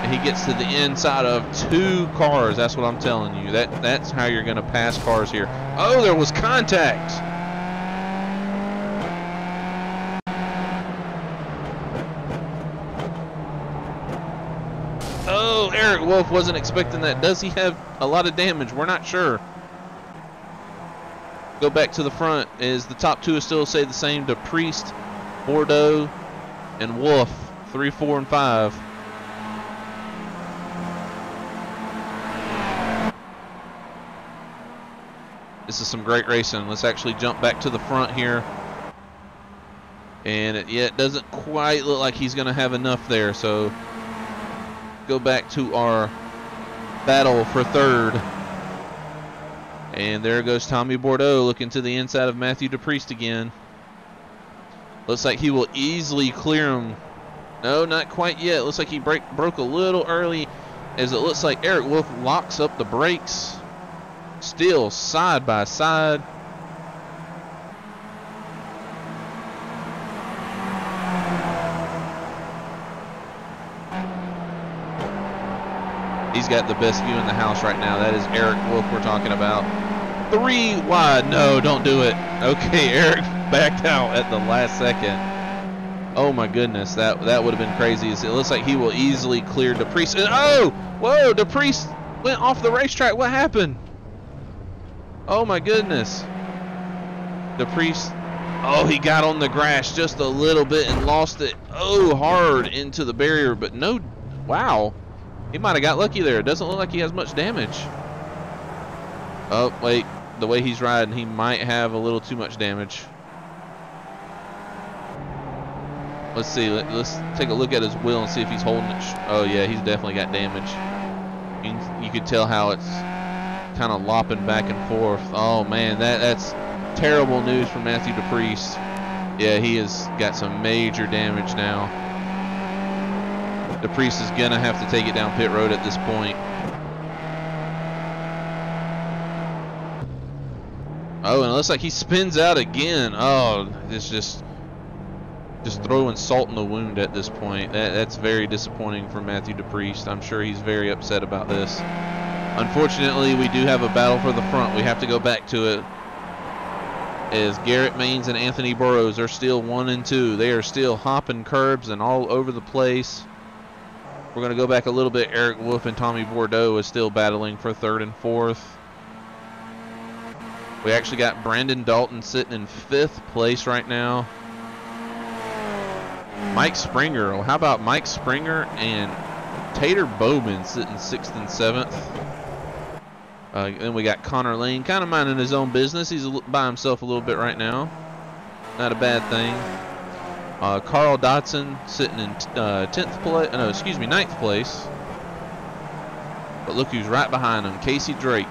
Speaker 3: And he gets to the inside of 2 cars. That's what I'm telling you. That's how you're going to pass cars here. Oh, there was contact. Oh, Eric Wolf wasn't expecting that. Does he have a lot of damage? We're not sure. Go back to the front as the top 2 still stay the same. DePriest, Bordeaux, and Wolf. 3, 4, and 5. This is some great racing. Let's actually jump back to the front here. And it doesn't quite look like he's going to have enough there. So go back to our battle for 3rd. And there goes Tommy Bordeaux looking to the inside of Matthew DePriest again. Looks like he will easily clear him. No, not quite yet. Looks like he broke a little early, as it looks like Eric Wolf locks up the brakes. Still side by side. He's got the best view in the house right now. That is Eric Wolf we're talking about. 3 wide. No, don't do it. Okay, Eric backed out at the last second. Oh my goodness, that would have been crazy. It looks like he will easily clear DePriest. Oh, whoa, DePriest went off the racetrack. What happened? Oh my goodness. DePriest, oh, he got on the grass just a little bit and lost it. Oh, hard into the barrier, but no, wow. He might have got lucky there. It doesn't look like he has much damage. Oh, wait. The way he's riding, he might have a little too much damage. Let's see. Let's take a look at his wheel and see if he's holding it. Oh, yeah, he's definitely got damage. You can tell how it's kind of lopping back and forth. Oh, man, that's terrible news for Matthew DePriest. Yeah, he has got some major damage now. DePriest is going to have to take it down pit road at this point. Oh, and it looks like he spins out again. Oh, it's just throwing salt in the wound at this point. That's very disappointing for Matthew DePriest. I'm sure he's very upset about this. Unfortunately, we do have a battle for the front. We have to go back to it. As Garrett Maines and Anthony Burrows are still 1 and 2. They are still hopping curbs and all over the place. We're going to go back a little bit. Eric Wolf and Tommy Bordeaux is still battling for 3rd and 4th. We actually got Brandon Dalton sitting in 5th place right now. Mike Springer. Well, how about Mike Springer and Tater Bowman sitting 6th and 7th? Then we got Connor Lane kind of minding his own business. He's by himself a little bit right now. Not a bad thing. Carl Dotson sitting in 10th place. No, excuse me, 9th place. But look who's right behind him, Casey Drake.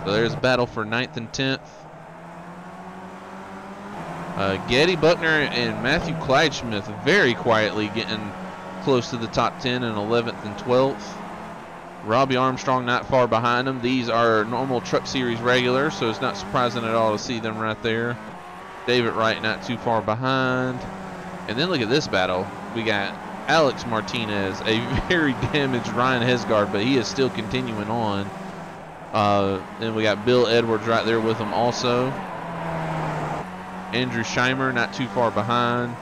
Speaker 3: So there's a battle for 9th and 10th. Getty Buckner and Matthew Clydesmith very quietly getting close to the top 10 in 11th and 12th. Robbie Armstrong not far behind them. These are normal Truck Series regulars, so it's not surprising at all to see them right there. David Wright not too far behind. And then look at this battle. We got Alex Martinez, a very damaged Ryan Hesgard, but he is still continuing on. Then we got Bill Edwards right there with him also. Andrew Scheimer not too far behind.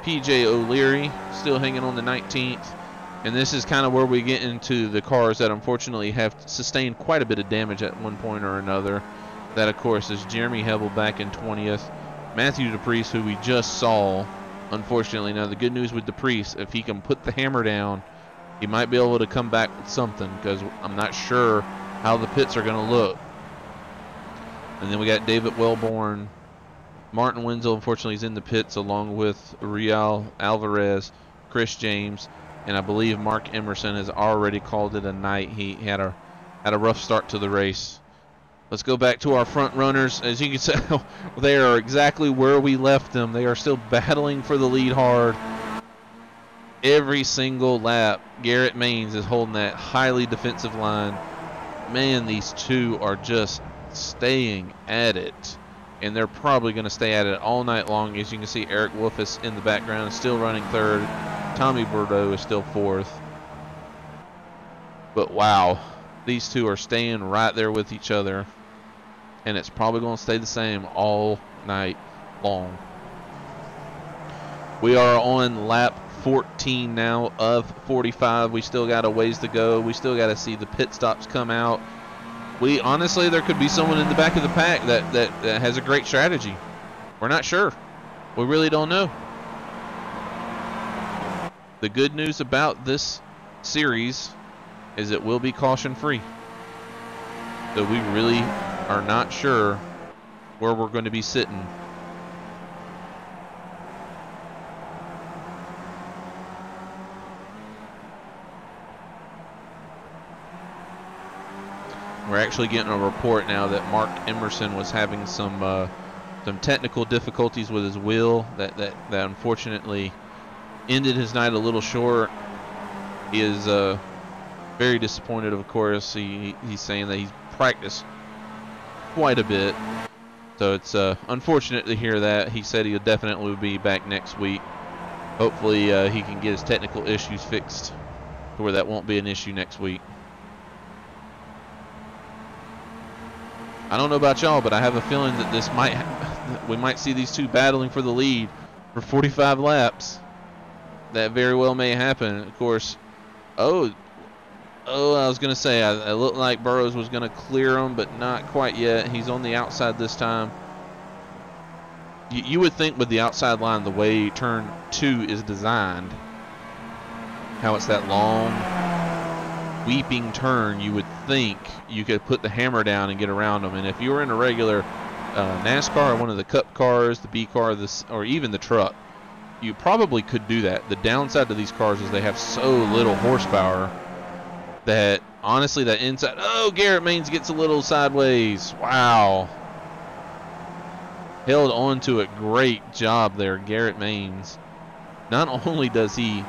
Speaker 3: PJ O'Leary still hanging on the 19th. And this is kind of where we get into the cars that unfortunately have sustained quite a bit of damage at one point or another. That, of course, is Jeremy Hebel back in 20th. Matthew DePriest, who we just saw, unfortunately. Now, the good news with DePriest, if he can put the hammer down, he might be able to come back with something, because I'm not sure how the pits are going to look. And then we got David Wellborn. Martin Wenzel, unfortunately, is in the pits along with Real Alvarez, Chris James, and I believe Mark Emerson has already called it a night. He had a rough start to the race. Let's go back to our front runners. As you can see, they are exactly where we left them. They are still battling for the lead hard. Every single lap, Garrett Maines is holding that highly defensive line. Man, these two are just staying at it. And they're probably going to stay at it all night long. As you can see, Eric Wolf is in the background, still running 3rd. Tommy Bordeaux is still 4th. But wow, these two are staying right there with each other. And it's probably going to stay the same all night long. We are on lap 14 now of 45. We still got a ways to go. We still got to see the pit stops come out. Honestly, there could be someone in the back of the pack that has a great strategy. We're not sure. We really don't know. The good news about this series is it will be caution free. So we really are not sure where we're going to be sitting. We're actually getting a report now that Mark Emerson was having some technical difficulties with his wheel that unfortunately ended his night a little short. He is very disappointed, of course. He's saying that he's practiced quite a bit. So it's unfortunate to hear that. He said he definitely will be back next week. Hopefully he can get his technical issues fixed to where that won't be an issue next week. I don't know about y'all, but I have a feeling that we might see these two battling for the lead for 45 laps. That very well may happen. Of course, I was going to say, it looked like Burrows was going to clear him, but not quite yet. He's on the outside this time. You would think with the outside line, the way turn 2 is designed, how it's that long weeping turn. You would think you could put the hammer down and get around them. And if you were in a regular NASCAR or one of the Cup cars, the B car, or even the truck, you probably could do that. The downside to these cars is they have so little horsepower that honestly that inside, oh, Garrett Maines gets a little sideways. Wow. Held on to it. Great job there, Garrett Maines. Not only does he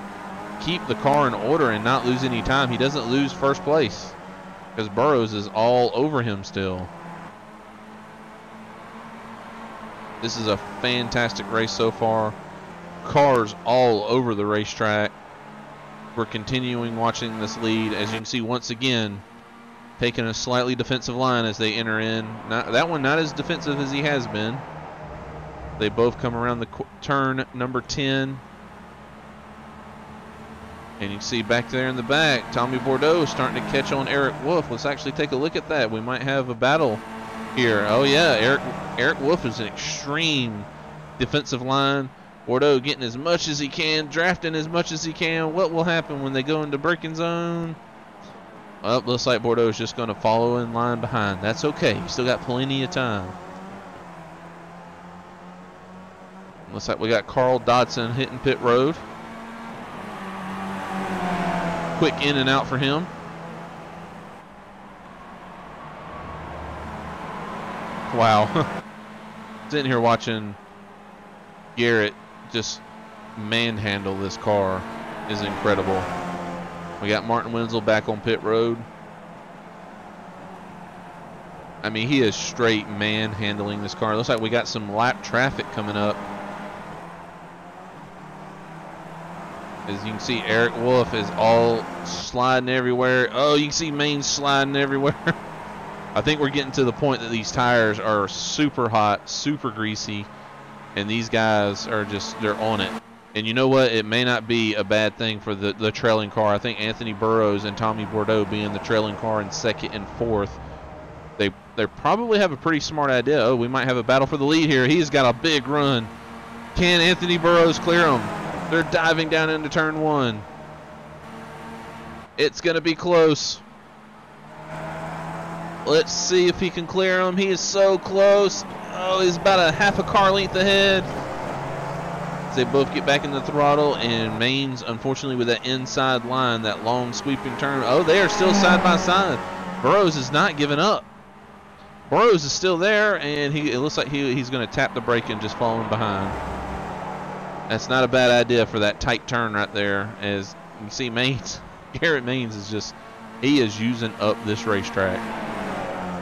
Speaker 3: keep the car in order and not lose any time, he doesn't lose first place because Burrows is all over him still. This is a fantastic race so far. Cars all over the racetrack. We're continuing watching this lead. As you can see, once again, taking a slightly defensive line as they enter in. That one not as defensive as he has been. They both come around the turn number 10. And you can see back there in the back, Tommy Bordeaux starting to catch on Eric Wolf. Let's actually take a look at that. We might have a battle here. Oh yeah, Eric Wolf is an extreme defensive line. Bordeaux getting as much as he can, drafting as much as he can. What will happen when they go into braking zone? Well, looks like Bordeaux is just going to follow in line behind. That's okay. He's still got plenty of time. Looks like we got Carl Dodson hitting pit road. Quick in and out for him. Wow. Sitting here watching Garrett just manhandle this car is incredible. We got Martin Wenzel back on pit road. I mean, he is straight manhandling this car. Looks like we got some lap traffic coming up. As you can see, Eric Wolf is all sliding everywhere. Oh, you can see Maines sliding everywhere. I think we're getting to the point that these tires are super hot, super greasy, and these guys are just, they're on it. And you know what? It may not be a bad thing for the trailing car. I think Anthony Burrows and Tommy Bordeaux being the trailing car in second and fourth, they probably have a pretty smart idea. Oh, we might have a battle for the lead here. He's got a big run. Can Anthony Burrows clear him? They're diving down into turn 1. It's going to be close. Let's see if he can clear him. He is so close. Oh, he's about a half a car length ahead. They both get back in the throttle, and Maines, unfortunately, with that inside line, that long sweeping turn. Oh, they are still side by side. Burrows is not giving up. Burrows is still there, and it looks like he's going to tap the brake and just falling behind. That's not a bad idea for that tight turn right there. As you see, Maines, Garrett Maines is just, he is using up this racetrack.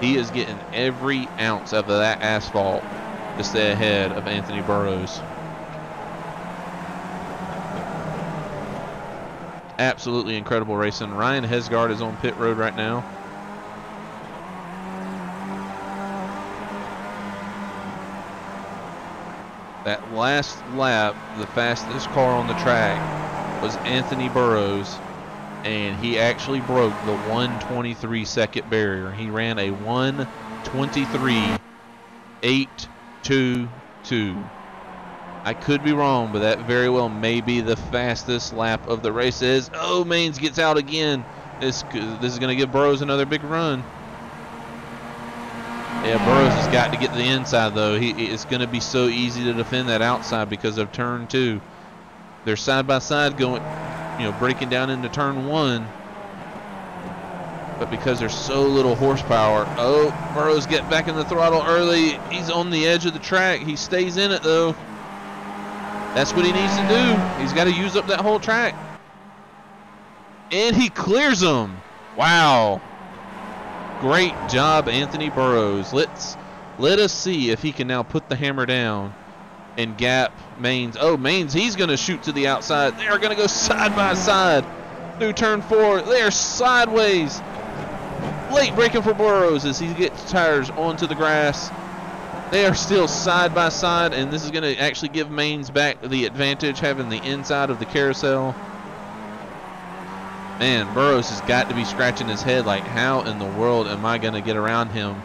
Speaker 3: He is getting every ounce of that asphalt to stay ahead of Anthony Burrows. Absolutely incredible racing. Ryan Hesgard is on pit road right now. That last lap, the fastest car on the track was Anthony Burrows, and he actually broke the 1:23 second barrier. He ran a 1:23.822. I could be wrong, but that very well may be the fastest lap of the race. Oh, Maines gets out again. This is going to give Burrows another big run. Yeah, Burrows has got to get to the inside, though. It's going to be so easy to defend that outside because of turn 2. They're side by side going, breaking down into turn 1. But because there's so little horsepower, oh, Burrows get back in the throttle early. He's on the edge of the track. He stays in it, though. That's what he needs to do. He's got to use up that whole track. And he clears them. Wow. Great job, Anthony Burrows. Let us see if he can now put the hammer down and gap Maines. Oh, Maines, he's going to shoot to the outside. They are going to go side by side through turn 4. They are sideways. Late braking for Burrows as he gets tires onto the grass. They are still side by side, and this is going to actually give Maines back the advantage, having the inside of the carousel. Man, Burrows has got to be scratching his head like, how in the world am I going to get around him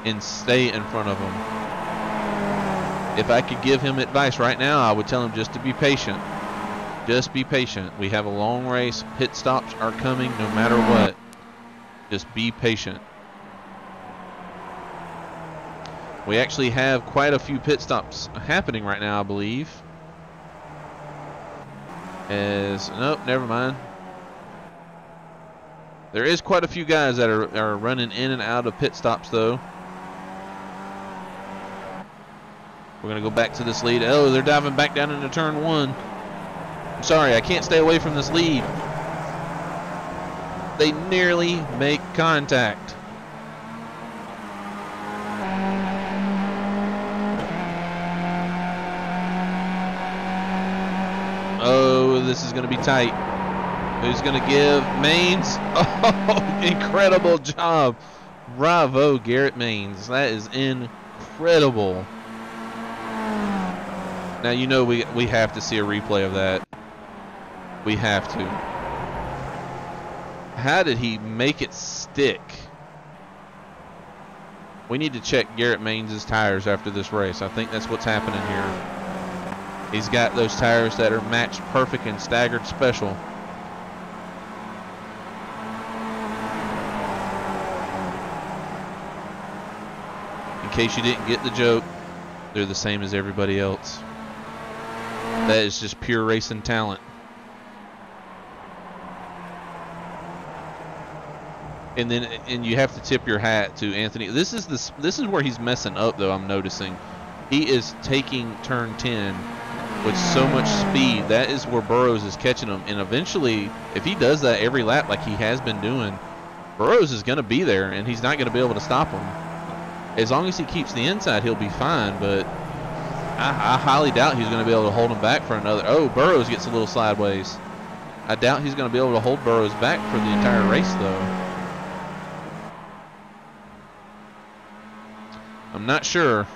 Speaker 3: and stay in front of him? If I could give him advice right now, I would tell him just to be patient. Just be patient. We have a long race. Pit stops are coming no matter what. Just be patient. We actually have quite a few pit stops happening right now, I believe. Nope, never mind. There is quite a few guys that are running in and out of pit stops, though. We're going to go back to this lead. Oh, they're diving back down into turn 1. I'm sorry, I can't stay away from this lead. They nearly make contact. Oh, this is going to be tight. Who's going to give? Maines. Oh, incredible job. Bravo, Garrett Maines. That is incredible. Now, you know we have to see a replay of that. We have to. How did he make it stick? We need to check Garrett Maines' tires after this race. I think that's what's happening here. He's got those tires that are matched perfect and staggered special. In case you didn't get the joke, they're the same as everybody else. That is just pure racing talent. And you have to tip your hat to Anthony. This is where he's messing up, though. I'm noticing he is taking turn 10 with so much speed. That is where Burrows is catching him. And eventually, if he does that every lap like he has been doing, Burrows is going to be there, and he's not going to be able to stop him. As long as he keeps the inside, he'll be fine. But I highly doubt he's going to be able to hold him back for another. Oh, Burrows gets a little sideways. I doubt he's going to be able to hold Burrows back for the entire race, though. I'm not sure,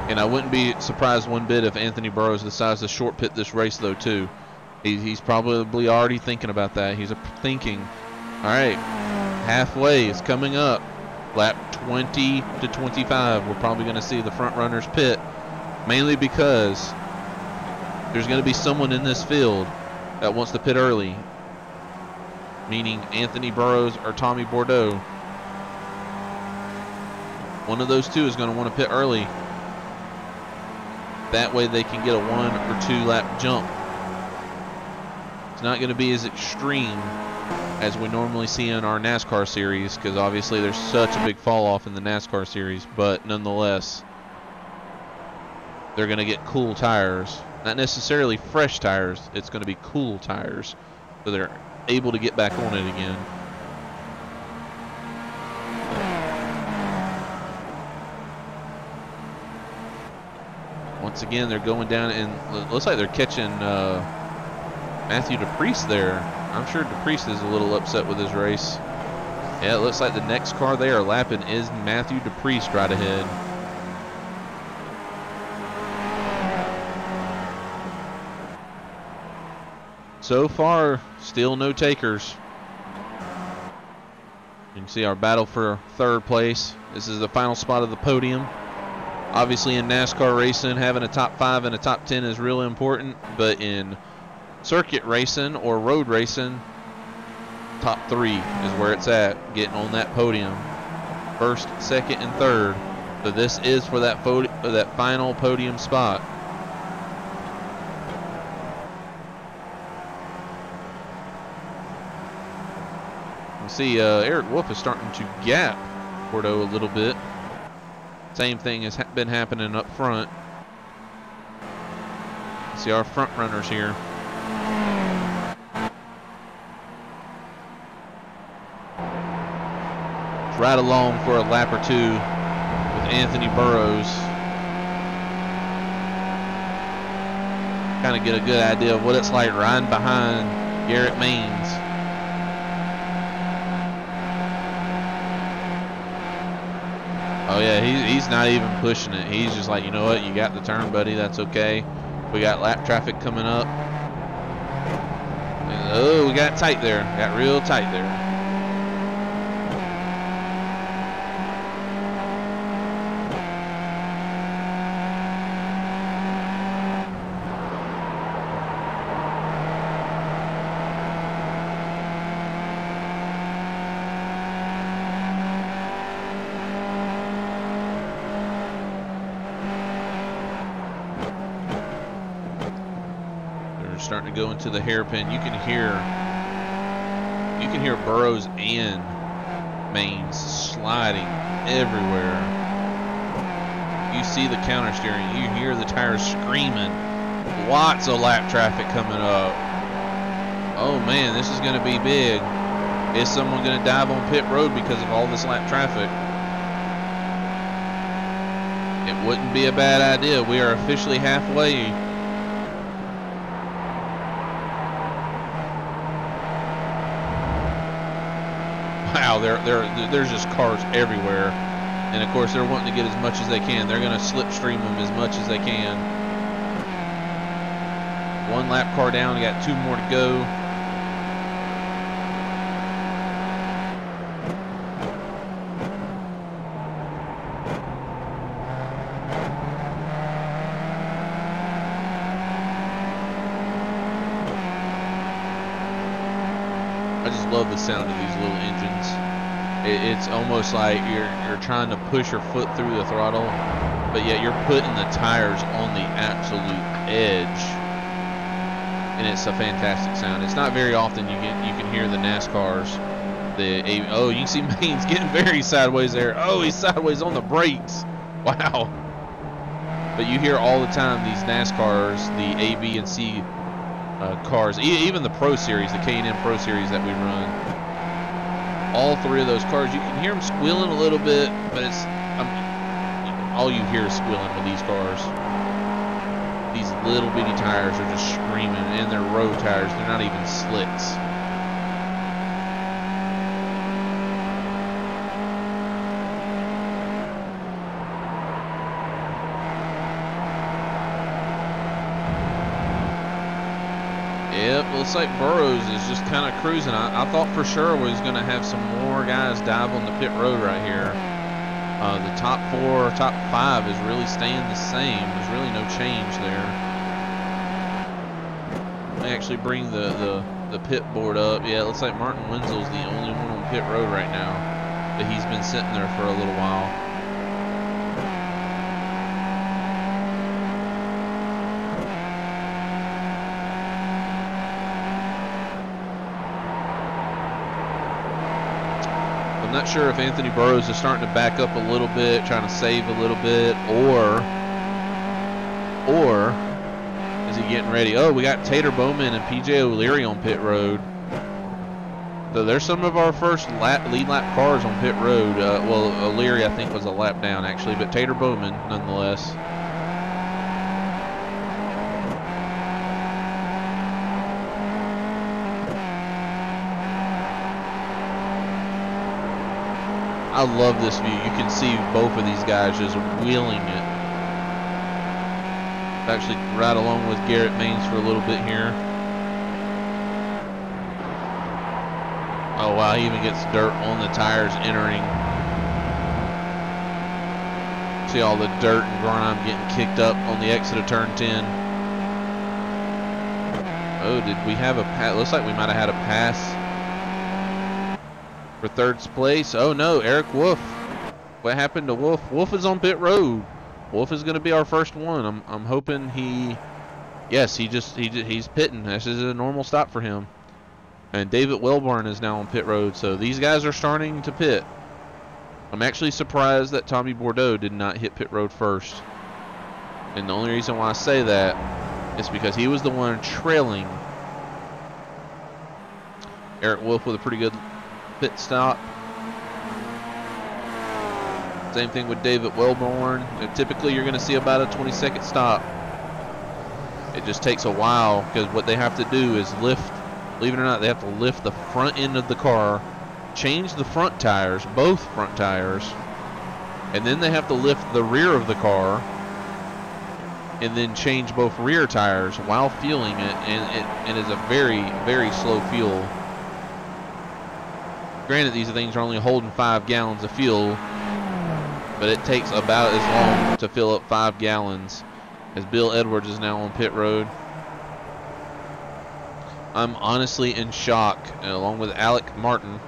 Speaker 3: and I wouldn't be surprised one bit if Anthony Burrows decides to short pit this race, though, too. He's probably already thinking about that. He's thinking, all right, halfway is coming up. Lap 20 to 25, we're probably going to see the front runners pit, mainly because there's going to be someone in this field that wants to pit early, meaning Anthony Burrows or Tommy Bordeaux. One of those two is going to want to pit early. That way they can get a 1 or 2 lap jump. It's not going to be as extreme as we normally see in our NASCAR series, because obviously there's such a big fall off in the NASCAR series, but nonetheless they're going to get cool tires. Not necessarily fresh tires, it's going to be cool tires, so they're able to get back on it again. Once again, they're going down, and it looks like they're catching Matthew DePriest there. I'm sure DePriest is a little upset with his race. Yeah, it looks like the next car they are lapping is Matthew DePriest right ahead. So far, still no takers. You can see our battle for third place. This is the final spot of the podium. Obviously in NASCAR racing, having a top 5 and a top 10 is really important, but in circuit racing or road racing, top 3 is where it's at, getting on that podium. First, second, and third. So this is for that final podium spot. You see Eric Wolf is starting to gap Bordeaux a little bit. Same thing has been happening up front. See our front runners here. It's right along for a lap or 2 with Anthony Burrows. Kind of get a good idea of what it's like riding behind Garrett Maines. Oh yeah, he's not even pushing it. He's just like, you know what, you got the turn, buddy, that's okay. We got lap traffic coming up. And, oh, we got tight there. Got real tight there. starting to go into the hairpin. You can hear Burrows and Maines sliding everywhere. You see the counter steering. You hear the tires screaming. Lots of lap traffic coming up. Oh man, this is going to be big. Is someone going to dive on pit road because of all this lap traffic? It wouldn't be a bad idea. We are officially halfway. Wow, there's just cars everywhere. And of course they're wanting to get as much as they can. They're going to slipstream them as much as they can. One lap car down, we got 2 more to go. I just love the sound of these little engines. It's almost like you're trying to push your foot through the throttle, but yet you're putting the tires on the absolute edge, and it's a fantastic sound. It's not very often you can hear the NASCARs. Oh, you can see Maines getting very sideways there. Oh, he's sideways on the brakes. Wow. But you hear all the time these NASCARs, the A, B, and C cars, even the Pro Series, the K&N Pro Series that we run. All 3 of those cars, you can hear them squealing a little bit, but it's all you hear is squealing with these cars. These little bitty tires are just screaming, and they're road tires. They're not even slicks. Yep, looks like Burrows is just kind of cruising. I thought for sure we was going to have some more guys dive on the pit road right here. The top 4, top 5 is really staying the same. There's really no change there. Let me actually bring the pit board up. Yeah, it looks like Martin Wenzel's the only one on pit road right now, but he's been sitting there for a little while. I'm not sure if Anthony Burrows is starting to back up a little bit, trying to save a little bit, or is he getting ready? Oh, we got Tater Bowman and PJ O'Leary on pit road. So there's some of our first lead lap cars on pit road. Well, O'Leary I think was a lap down actually, but Tater Bowman nonetheless. I love this view. You can see both of these guys just wheeling it. Actually right along with Garrett Maines for a little bit here. Oh wow, he even gets dirt on the tires entering. See all the dirt and grime getting kicked up on the exit of turn 10. Oh, did we have a pass? Looks like we might have had a pass for third place. Oh no, Eric Wolf. What happened to Wolf? Wolf is on pit road. Wolf is going to be our first one. I'm hoping he. Yes, he's pitting. This is a normal stop for him. And David Welborn is now on pit road. So these guys are starting to pit. I'm actually surprised that Tommy Bordeaux did not hit pit road first. And the only reason why I say that is because he was the one trailing Eric Wolf with a pretty good pit stop. Same thing with David Welborn. Typically you're going to see about a 20-second stop. It just takes a while because what they have to do is lift, believe it or not, they have to lift the front end of the car, change the front tires, both front tires, and then they have to lift the rear of the car and then change both rear tires while fueling it, and it is a very, very slow fuel. Granted, these things are only holding 5 gallons of fuel, but it takes about as long to fill up 5 gallons. As Bill Edwards is now on pit road. I'm honestly in shock, along with Alec Martin.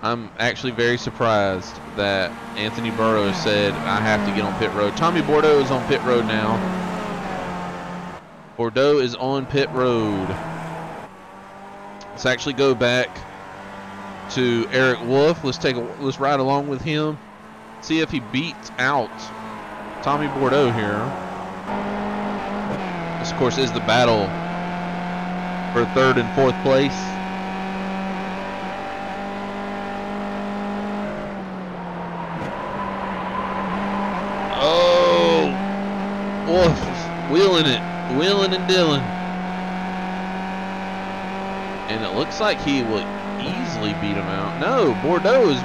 Speaker 3: I'm actually very surprised that Anthony Burrows said, I have to get on pit road. Tommy Bordeaux is on pit road now. Bordeaux is on pit road. Let's actually go back to Eric Wolf. Let's ride along with him. See if he beats out Tommy Bordeaux here. This, of course, is the battle for 3rd and 4th place. Oh, Wolf wheeling and dealing. And it looks like he will easily beat him out. No, Bordeaux is...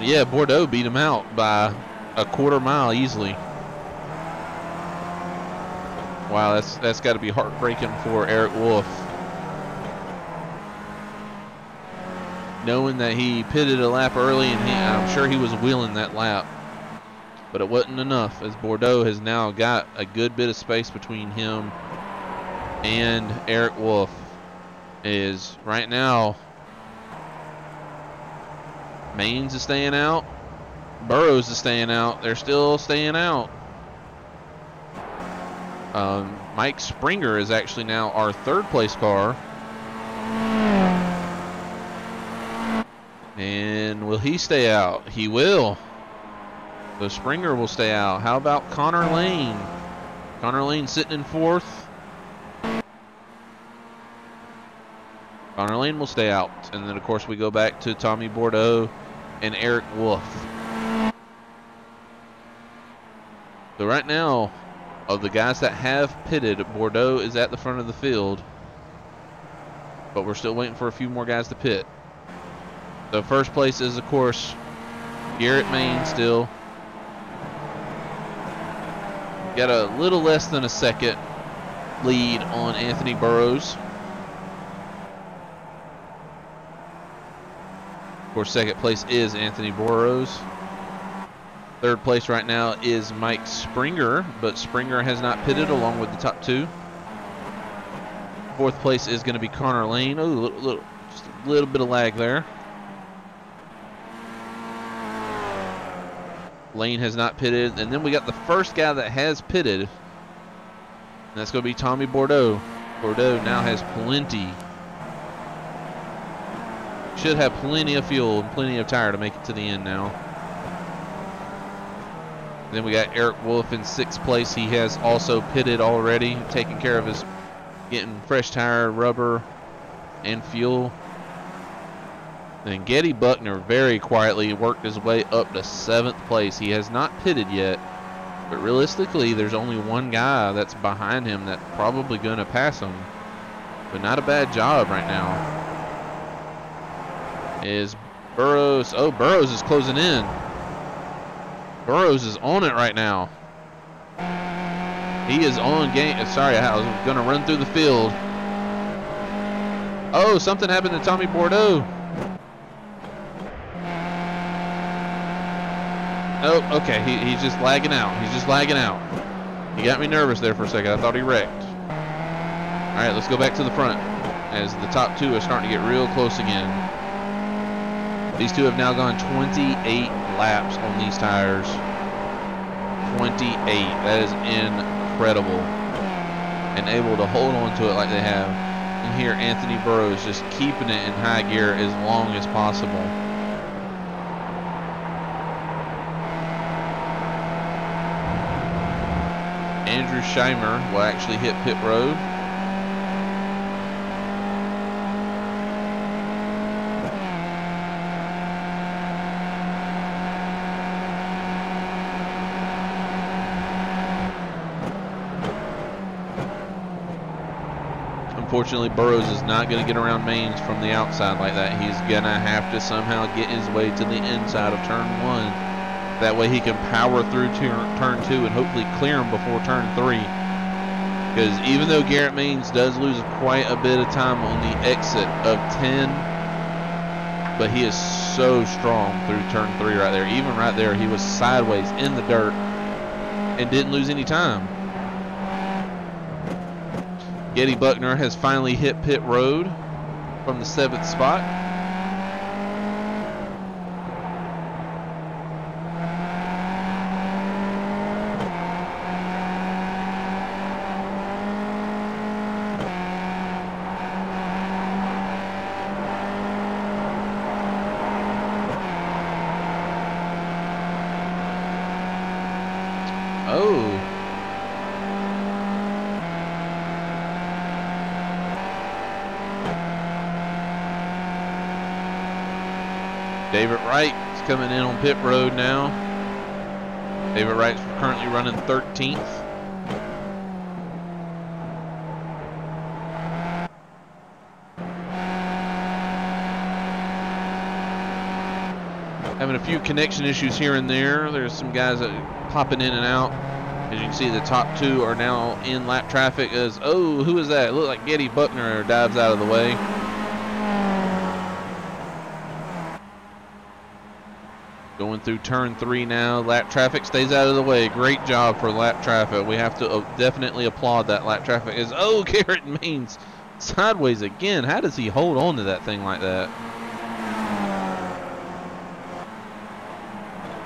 Speaker 3: Yeah, Bordeaux beat him out by a 1/4 mile easily. Wow, that's got to be heartbreaking for Eric Wolf. Knowing that he pitted a lap early, and I'm sure he was wheeling that lap. But it wasn't enough, as Bordeaux has now got a good bit of space between him and Eric Wolf. Is right now, Maines is staying out, Burrows is staying out. They're still staying out. Mike Springer is actually now our 3rd place car. And will he stay out? He will. So Springer will stay out. How about Connor Lane? Connor Lane sitting in 4th. Connor Lane will stay out. And then, of course, we go back to Tommy Bordeaux and Eric Wolf. So right now, of the guys that have pitted, Bordeaux is at the front of the field. But we're still waiting for a few more guys to pit. So first place is, of course, Garrett Maine still. Got a little less than a second lead on Anthony Burrows. Of course, 2nd place is Anthony Burrows. 3rd place right now is Mike Springer, but Springer has not pitted along with the top 2. 4th place is going to be Connor Lane. Oh, just a little bit of lag there. Lane has not pitted. And then we got the first guy that has pitted. And that's going to be Tommy Bordeaux. Bordeaux now has plenty. Should have plenty of fuel and plenty of tire to make it to the end now. Then we got Eric Wolf in 6th place. He has also pitted already, taking care of his, getting fresh tire, rubber, and fuel. Then Getty Buckner very quietly worked his way up to 7th place. He has not pitted yet, but realistically, there's only one guy that's behind him that's probably going to pass him. But not a bad job right now. Is Burrows. Oh, Burrows is closing in. Burrows is on it right now. He is on game. Sorry, I was going to run through the field. Oh, something happened to Tommy Bordeaux. Oh, okay. He's just lagging out. He's just lagging out. He got me nervous there for a second. I thought he wrecked. All right, let's go back to the front as the top 2 are starting to get real close again. These 2 have now gone 28 laps on these tires. 28. That is incredible. And able to hold on to it like they have. And here Anthony Burrows just keeping it in high gear as long as possible. Andrew Scheimer will actually hit pit road. Unfortunately, Burrows is not going to get around Maines from the outside like that. He's going to have to somehow get his way to the inside of turn 1. That way he can power through turn 2 and hopefully clear him before turn 3. Because even though Garrett Maines does lose quite a bit of time on the exit of 10, but he is so strong through turn 3 right there. Even right there, he was sideways in the dirt and didn't lose any time. Getty Buckner has finally hit pit road from the 7th spot. David Wright is coming in on pit road now. David Wright's currently running 13th. Having a few connection issues here and there. There's some guys that are popping in and out. As you can see, the top two are now in lap traffic. Oh, who is that? It looked like Getty Buckner dives out of the way. Going through turn 3 now. Lap traffic stays out of the way. Great job for lap traffic. We have to definitely applaud that. Lap traffic is, oh, Garrett Maines sideways again. How does he hold on to that thing like that?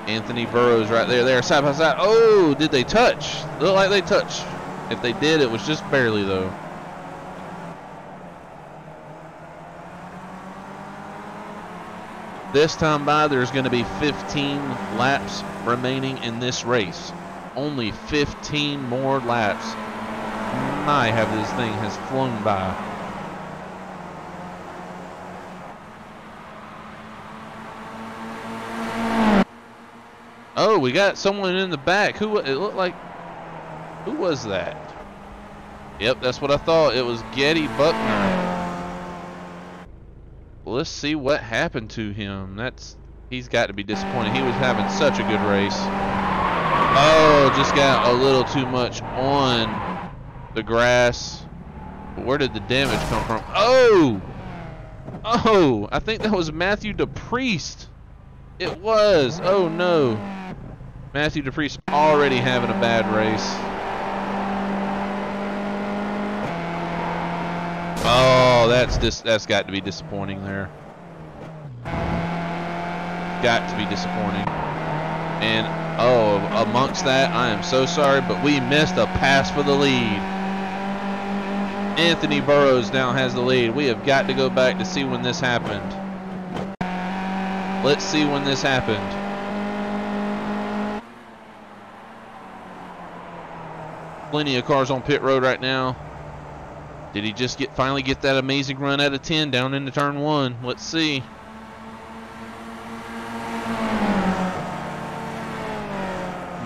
Speaker 3: Anthony Burrows right there, side by side. Oh, did they touch? Look like they touched. If they did, it was just barely though. This time by, there's going to be 15 laps remaining in this race. Only 15 more laps. My, how this thing has flown by. Oh, we got someone in the back. Who? It looked like. Who was that? Yep, that's what I thought. It was Getty Buckner. Well, let's see what happened to him. He's got to be disappointed. He was having such a good race. Oh, just got a little too much on the grass. But where did the damage come from? Oh! Oh, I think that was Matthew DePriest. It was. Oh no. Matthew DePriest already having a bad race. Oh, that's got to be disappointing there. Got to be disappointing. And oh, amongst that, I am so sorry, but we missed a pass for the lead. Anthony Burrows now has the lead. We have got to go back to see when this happened. Let's see when this happened. Plenty of cars on pit road right now. Did he just finally get that amazing run out of 10 down into turn 1? Let's see.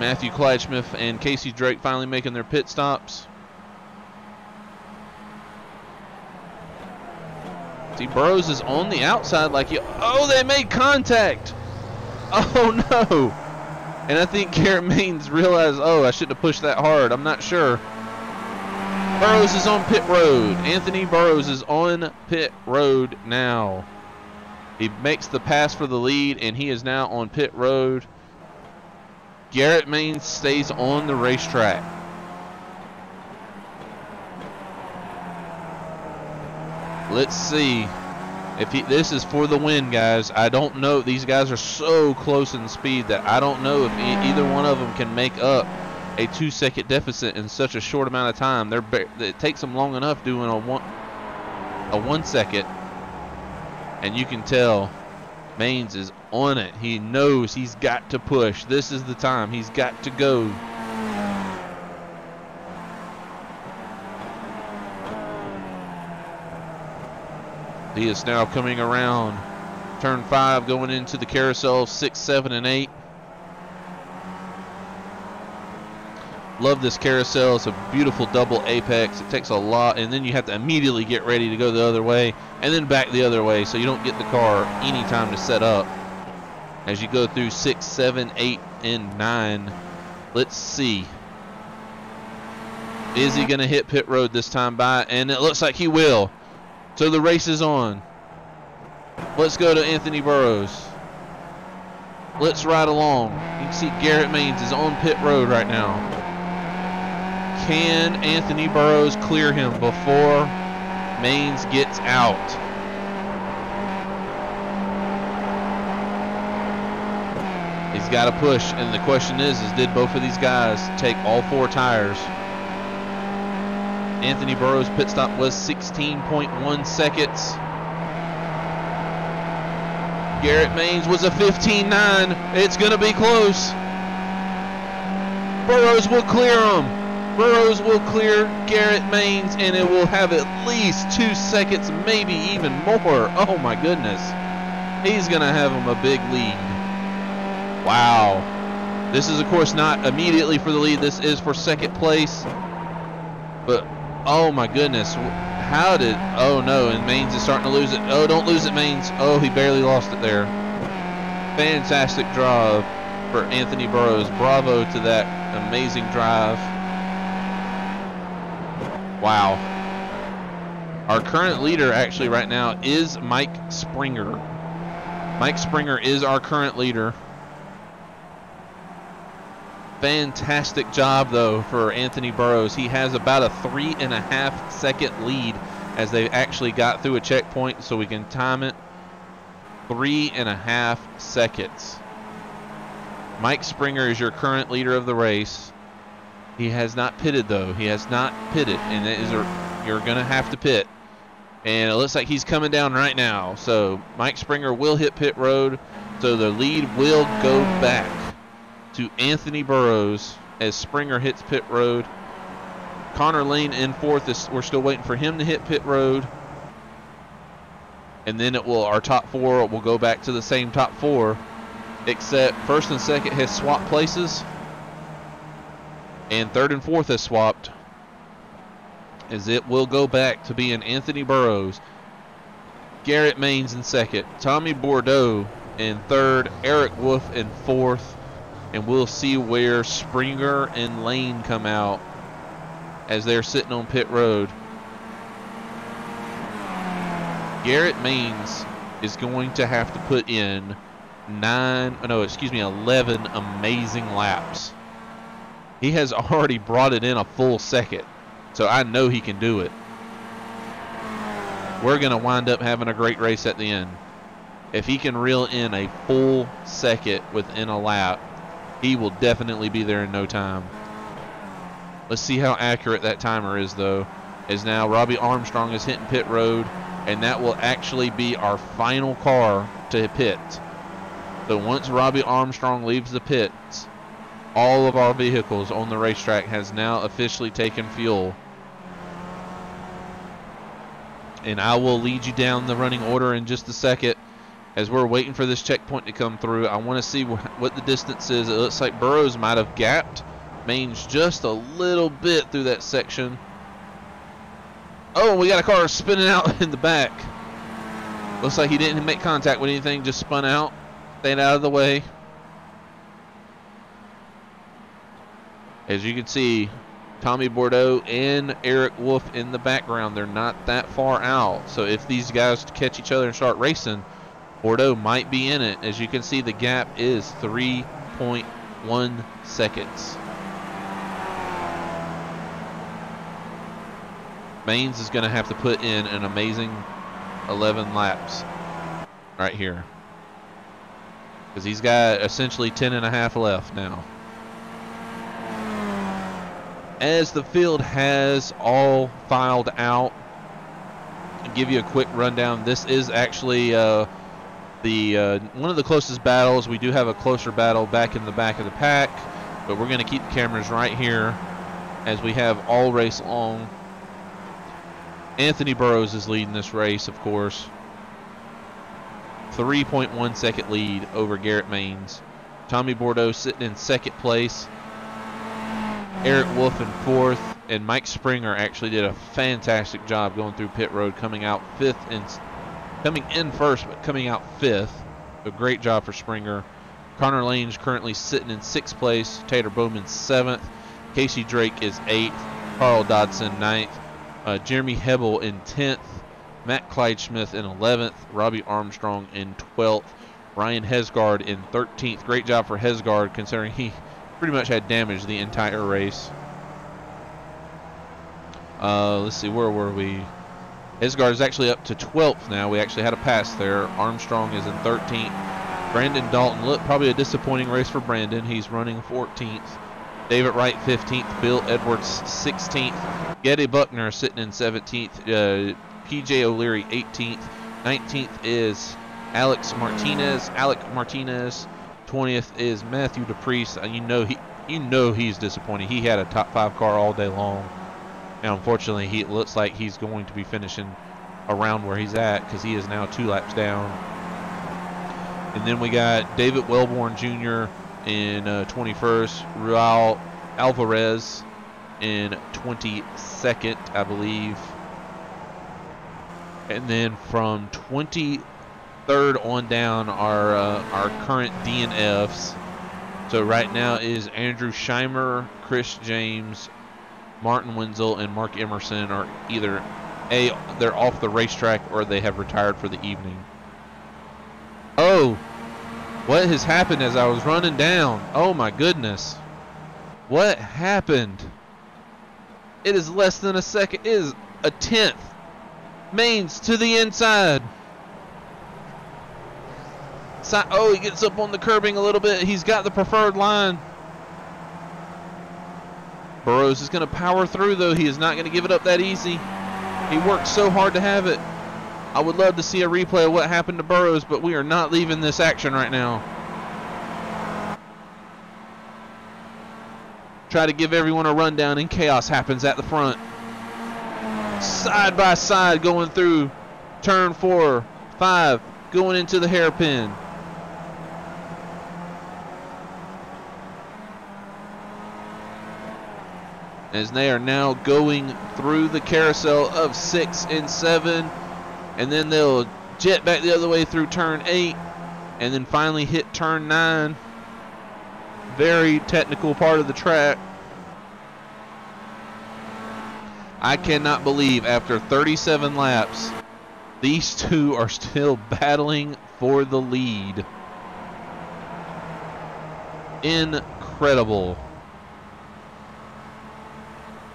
Speaker 3: Matthew Kleidsmith and Casey Drake finally making their pit stops. See, Burrows is on the outside like oh, they made contact. Oh no. And I think Garrett Maines realized, oh, I shouldn't have pushed that hard. I'm not sure. Burrows is on pit road. Anthony Burrows is on pit road now. He makes the pass for the lead, and he is now on pit road. Garrett Maines stays on the racetrack. Let's see if this is for the win, guys. I don't know. These guys are so close in speed that I don't know if either one of them can make up a 2-second deficit in such a short amount of time. It takes them long enough doing a 1 second, and you can tell Maines is on it. He knows he's got to push. This is the time. He's got to go. He is now coming around turn 5, going into the carousel 6, 7, and 8. Love this carousel. It's a beautiful double apex. It takes a lot, and then you have to immediately get ready to go the other way and then back the other way, so you don't get the car any time to set up. As you go through 6, 7, 8, and 9, let's see. Is he going to hit pit road this time by? And it looks like he will. So the race is on. Let's go to Anthony Burrows. Let's ride along. You can see Garrett Maines is on pit road right now. Can Anthony Burrows clear him before Maines gets out? He's got to push, and the question is did both of these guys take all 4 tires? Anthony Burrows' pit stop was 16.1 seconds. Garrett Maines was a 15.9. It's going to be close. Burrows will clear him. Burrows will clear Garrett Maines, and it will have at least 2 seconds, maybe even more. Oh my goodness. He's going to have him a big lead. Wow. This is, of course, not immediately for the lead. This is for second place. But, oh my goodness. How did... Oh no, and Maines is starting to lose it. Oh, don't lose it, Maines. Oh, he barely lost it there. Fantastic drive for Anthony Burrows. Bravo to that amazing drive. Wow. Our current leader actually right now is Mike Springer. Mike Springer is our current leader. Fantastic job though for Anthony Burrows. He has about a 3.5 second lead as they actually got through a checkpoint, so we can time it. 3.5 seconds. Mike Springer is your current leader of the race. He has not pitted though. He has not pitted, and it is you're gonna have to pit. And it looks like he's coming down right now. So Mike Springer will hit pit road. So the lead will go back to Anthony Burrows as Springer hits pit road. Connor Lane in fourth. We're still waiting for him to hit pit road. And then our top four will go back to the same top four. Except first and second has swapped places. And third and fourth has swapped. As it will go back to being Anthony Burrows, Garrett Maines in second, Tommy Bordeaux in third, Eric Wolf in fourth, and we'll see where Springer and Lane come out as they're sitting on pit road. Garrett Maines is going to have to put in 11 amazing laps. He has already brought it in a full second. So I know he can do it. We're going to wind up having a great race at the end. If he can reel in a full second within a lap, he will definitely be there in no time. Let's see how accurate that timer is, though. As now Robbie Armstrong is hitting pit road, and that will actually be our final car to pit. So once Robbie Armstrong leaves the pits, all of our vehicles on the racetrack has now officially taken fuel. And I will lead you down the running order in just a second. As we're waiting for this checkpoint to come through, I want to see what the distance is. It looks like Burrows might have gapped Maines just a little bit through that section. Oh, we got a car spinning out in the back. Looks like he didn't make contact with anything, just spun out. Stayed out of the way. As you can see, Tommy Bordeaux and Eric Wolf in the background. They're not that far out. So if these guys catch each other and start racing, Bordeaux might be in it. As you can see, the gap is 3.1 seconds. Maines is going to have to put in an amazing 11 laps right here. Because he's got essentially 10.5 left now. As the field has all filed out, I'll give you a quick rundown. This is actually one of the closest battles. We do have a closer battle back in the back of the pack, but we're going to keep the cameras right here as we have all race long. Anthony Burrows is leading this race, of course. 3.1 second lead over Garrett Maines. Tommy Bordeaux sitting in second place. Eric Wolf in fourth, and Mike Springer actually did a fantastic job going through pit road, coming out fifth and coming in first, but coming out fifth. A great job for Springer. Connor Lane's currently sitting in sixth place. Tater Bowman seventh. Casey Drake is eighth. Carl Dodson ninth. Jeremy Hebel in 10th. Matt Clydesmith in 11th. Robbie Armstrong in 12th. Ryan Hesgard in 13th. Great job for Hesgard, considering he pretty much had damage the entire race. Let's see, where were we? Hesgard is actually up to 12th now. We actually had a pass there. Armstrong is in 13th. Brandon Dalton, look, probably a disappointing race for Brandon. He's running 14th. David Wright 15th. Bill Edwards 16th. Getty Buckner sitting in 17th. PJ O'Leary 18th. 19th is Alex Martinez. Alec Martinez. 20th is Matthew DePriest. You know he's disappointed. He had a top 5 car all day long. Now, unfortunately, it looks like he's going to be finishing around where he's at because he is now 2 laps down. And then we got David Wellborn Jr. in 21st, Raul Alvarez in 22nd, I believe. And then from 23rd on down our current DNFs. So right now is Andrew Scheimer, Chris James, Martin Wenzel, and Mark Emerson are either they're off the racetrack or they have retired for the evening. Oh, what has happened as I was running down? Oh my goodness. What happened? It is less than a second. It is a 10th. Mains to the inside. Oh, he gets up on the curbing a little bit. He's got the preferred line. Burrows is going to power through, though. He is not going to give it up that easy. He worked so hard to have it. I would love to see a replay of what happened to Burrows, but we are not leaving this action right now. Try to give everyone a rundown, and chaos happens at the front. Side by side going through turn 4, 5, going into the hairpin. As they are now going through the carousel of 6 and 7. And then they'll jet back the other way through turn 8. And then finally hit turn 9. Very technical part of the track. I cannot believe after 37 laps, these two are still battling for the lead. Incredible.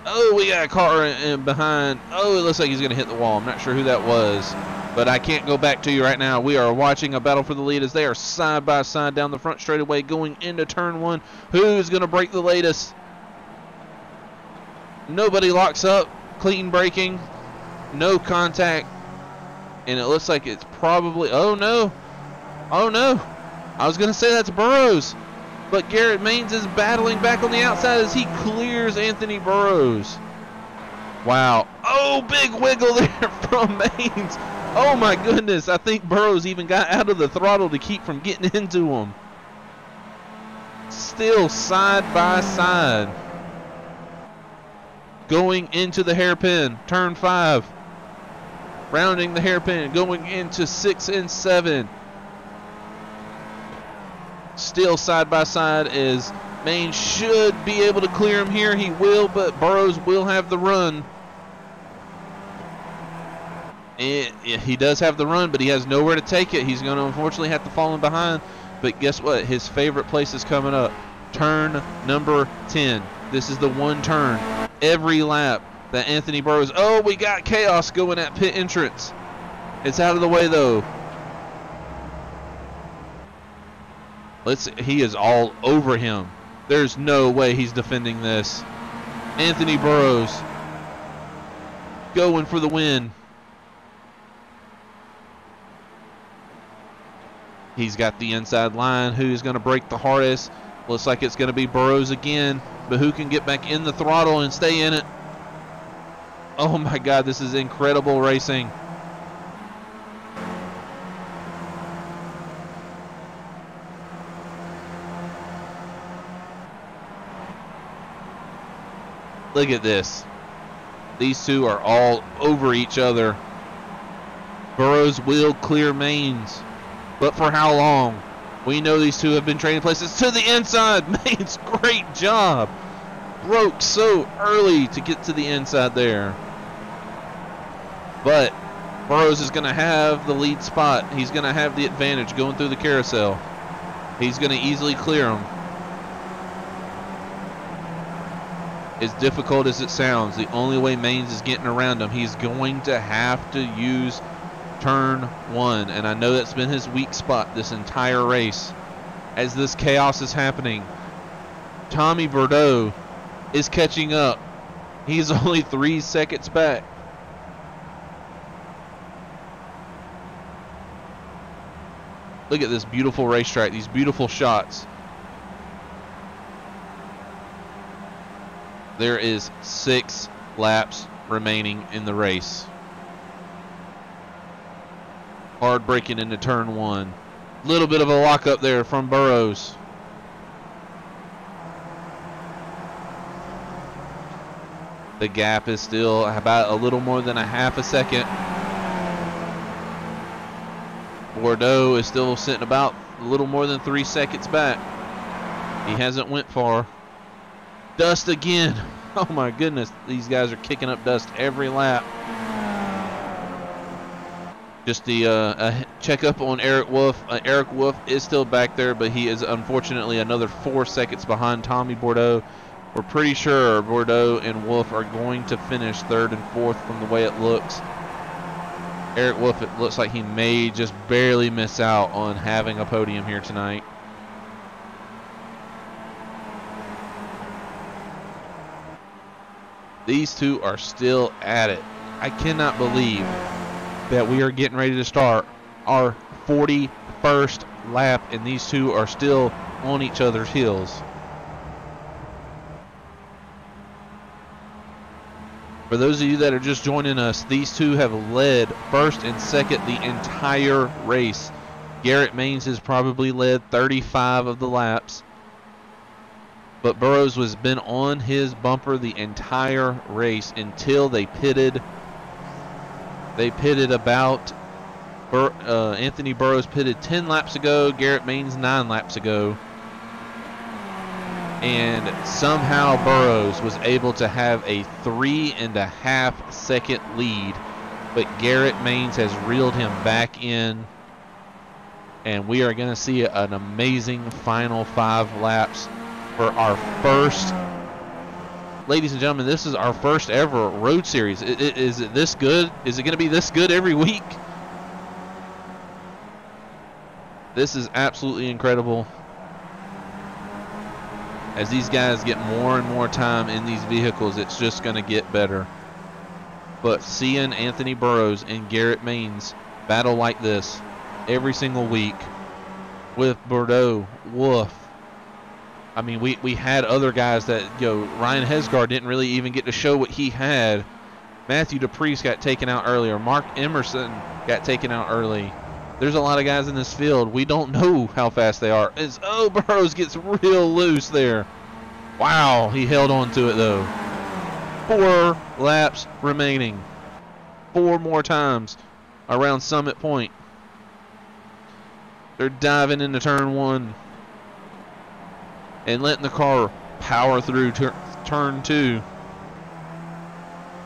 Speaker 3: Oh, we got a car in behind. Oh, it looks like he's going to hit the wall. I'm not sure who that was, but I can't go back to you right now. We are watching a battle for the lead as they are side by side down the front straightaway going into turn 1. Who's going to break the latest? Nobody locks up. Clean braking. No contact. And it looks like it's probably... Oh, no. Oh, no. I was going to say that's Burrows. But Garrett Maines is battling back on the outside as he clears Anthony Burrows. Wow. Oh, big wiggle there from Maines. Oh, my goodness. I think Burrows even got out of the throttle to keep from getting into him. Still side by side. Going into the hairpin. Turn 5. Rounding the hairpin. Going into 6 and 7. Still side by side as Maines should be able to clear him here. He will, but Burrows will have the run. He does have the run, but he has nowhere to take it. He's going to unfortunately have to fall in behind. But guess what? His favorite place is coming up. Turn number 10. This is the one turn every lap that Anthony Burrows... Oh, we got chaos going at pit entrance. It's out of the way, though. He is all over him. There's no way he's defending this. Anthony Burrows going for the win. He's got the inside line. Who's going to break the hardest? Looks like it's going to be Burrows again. But who can get back in the throttle and stay in it? Oh my God, this is incredible racing. Look at this. These two are all over each other. Burrows will clear Maines. But for how long? We know these two have been trading places to the inside. Maines, great job. Broke so early to get to the inside there. But Burrows is going to have the lead spot. He's going to have the advantage going through the carousel. He's going to easily clear him. As difficult as it sounds, the only way Maines is getting around him, he's going to have to use turn 1. And I know that's been his weak spot this entire race. As this chaos is happening, Tommy Bordeaux is catching up. He's only 3 seconds back. Look at this beautiful racetrack, these beautiful shots. There is 6 laps remaining in the race. Hard braking into turn 1. Little bit of a lockup there from Burrows. The gap is still about a little more than a half a second. Bordeaux is still sitting about a little more than 3 seconds back. He hasn't went far. Dust again. Oh my goodness, these guys are kicking up dust every lap. Just the checkup on Eric Wolf. Eric Wolf is still back there, but he is unfortunately another 4 seconds behind Tommy Bordeaux. We're pretty sure Bordeaux and Wolf are going to finish 3rd and 4th from the way it looks. Eric Wolf, it looks like he may just barely miss out on having a podium here tonight. These two are still at it. I cannot believe that we are getting ready to start our 41st lap and these two are still on each other's heels. For those of you that are just joining us, these two have led 1st and 2nd the entire race. Garrett Maines has probably led 35 of the laps. But Burrows has been on his bumper the entire race until they pitted. They pitted about, Anthony Burrows pitted 10 laps ago, Garrett Maines 9 laps ago. And somehow Burrows was able to have a 3.5 second lead. But Garrett Maines has reeled him back in. And we are going to see an amazing final 5 laps for our first, ladies and gentlemen, this is our first ever road series. Is it this good? Is it going to be this good every week? This is absolutely incredible. As these guys get more and more time in these vehicles, it's just going to get better. But seeing Anthony Burrows and Garrett Maines battle like this every single week with Bordeaux, Wolf, I mean, we had other guys that, Ryan Hesgaard didn't really even get to show what he had. Matthew DePriest got taken out earlier. Mark Emerson got taken out early. There's a lot of guys in this field. We don't know how fast they are. Burrows gets real loose there. Wow, he held on to it, though. 4 laps remaining. 4 more times around Summit Point. They're diving into turn 1. And letting the car power through turn 2.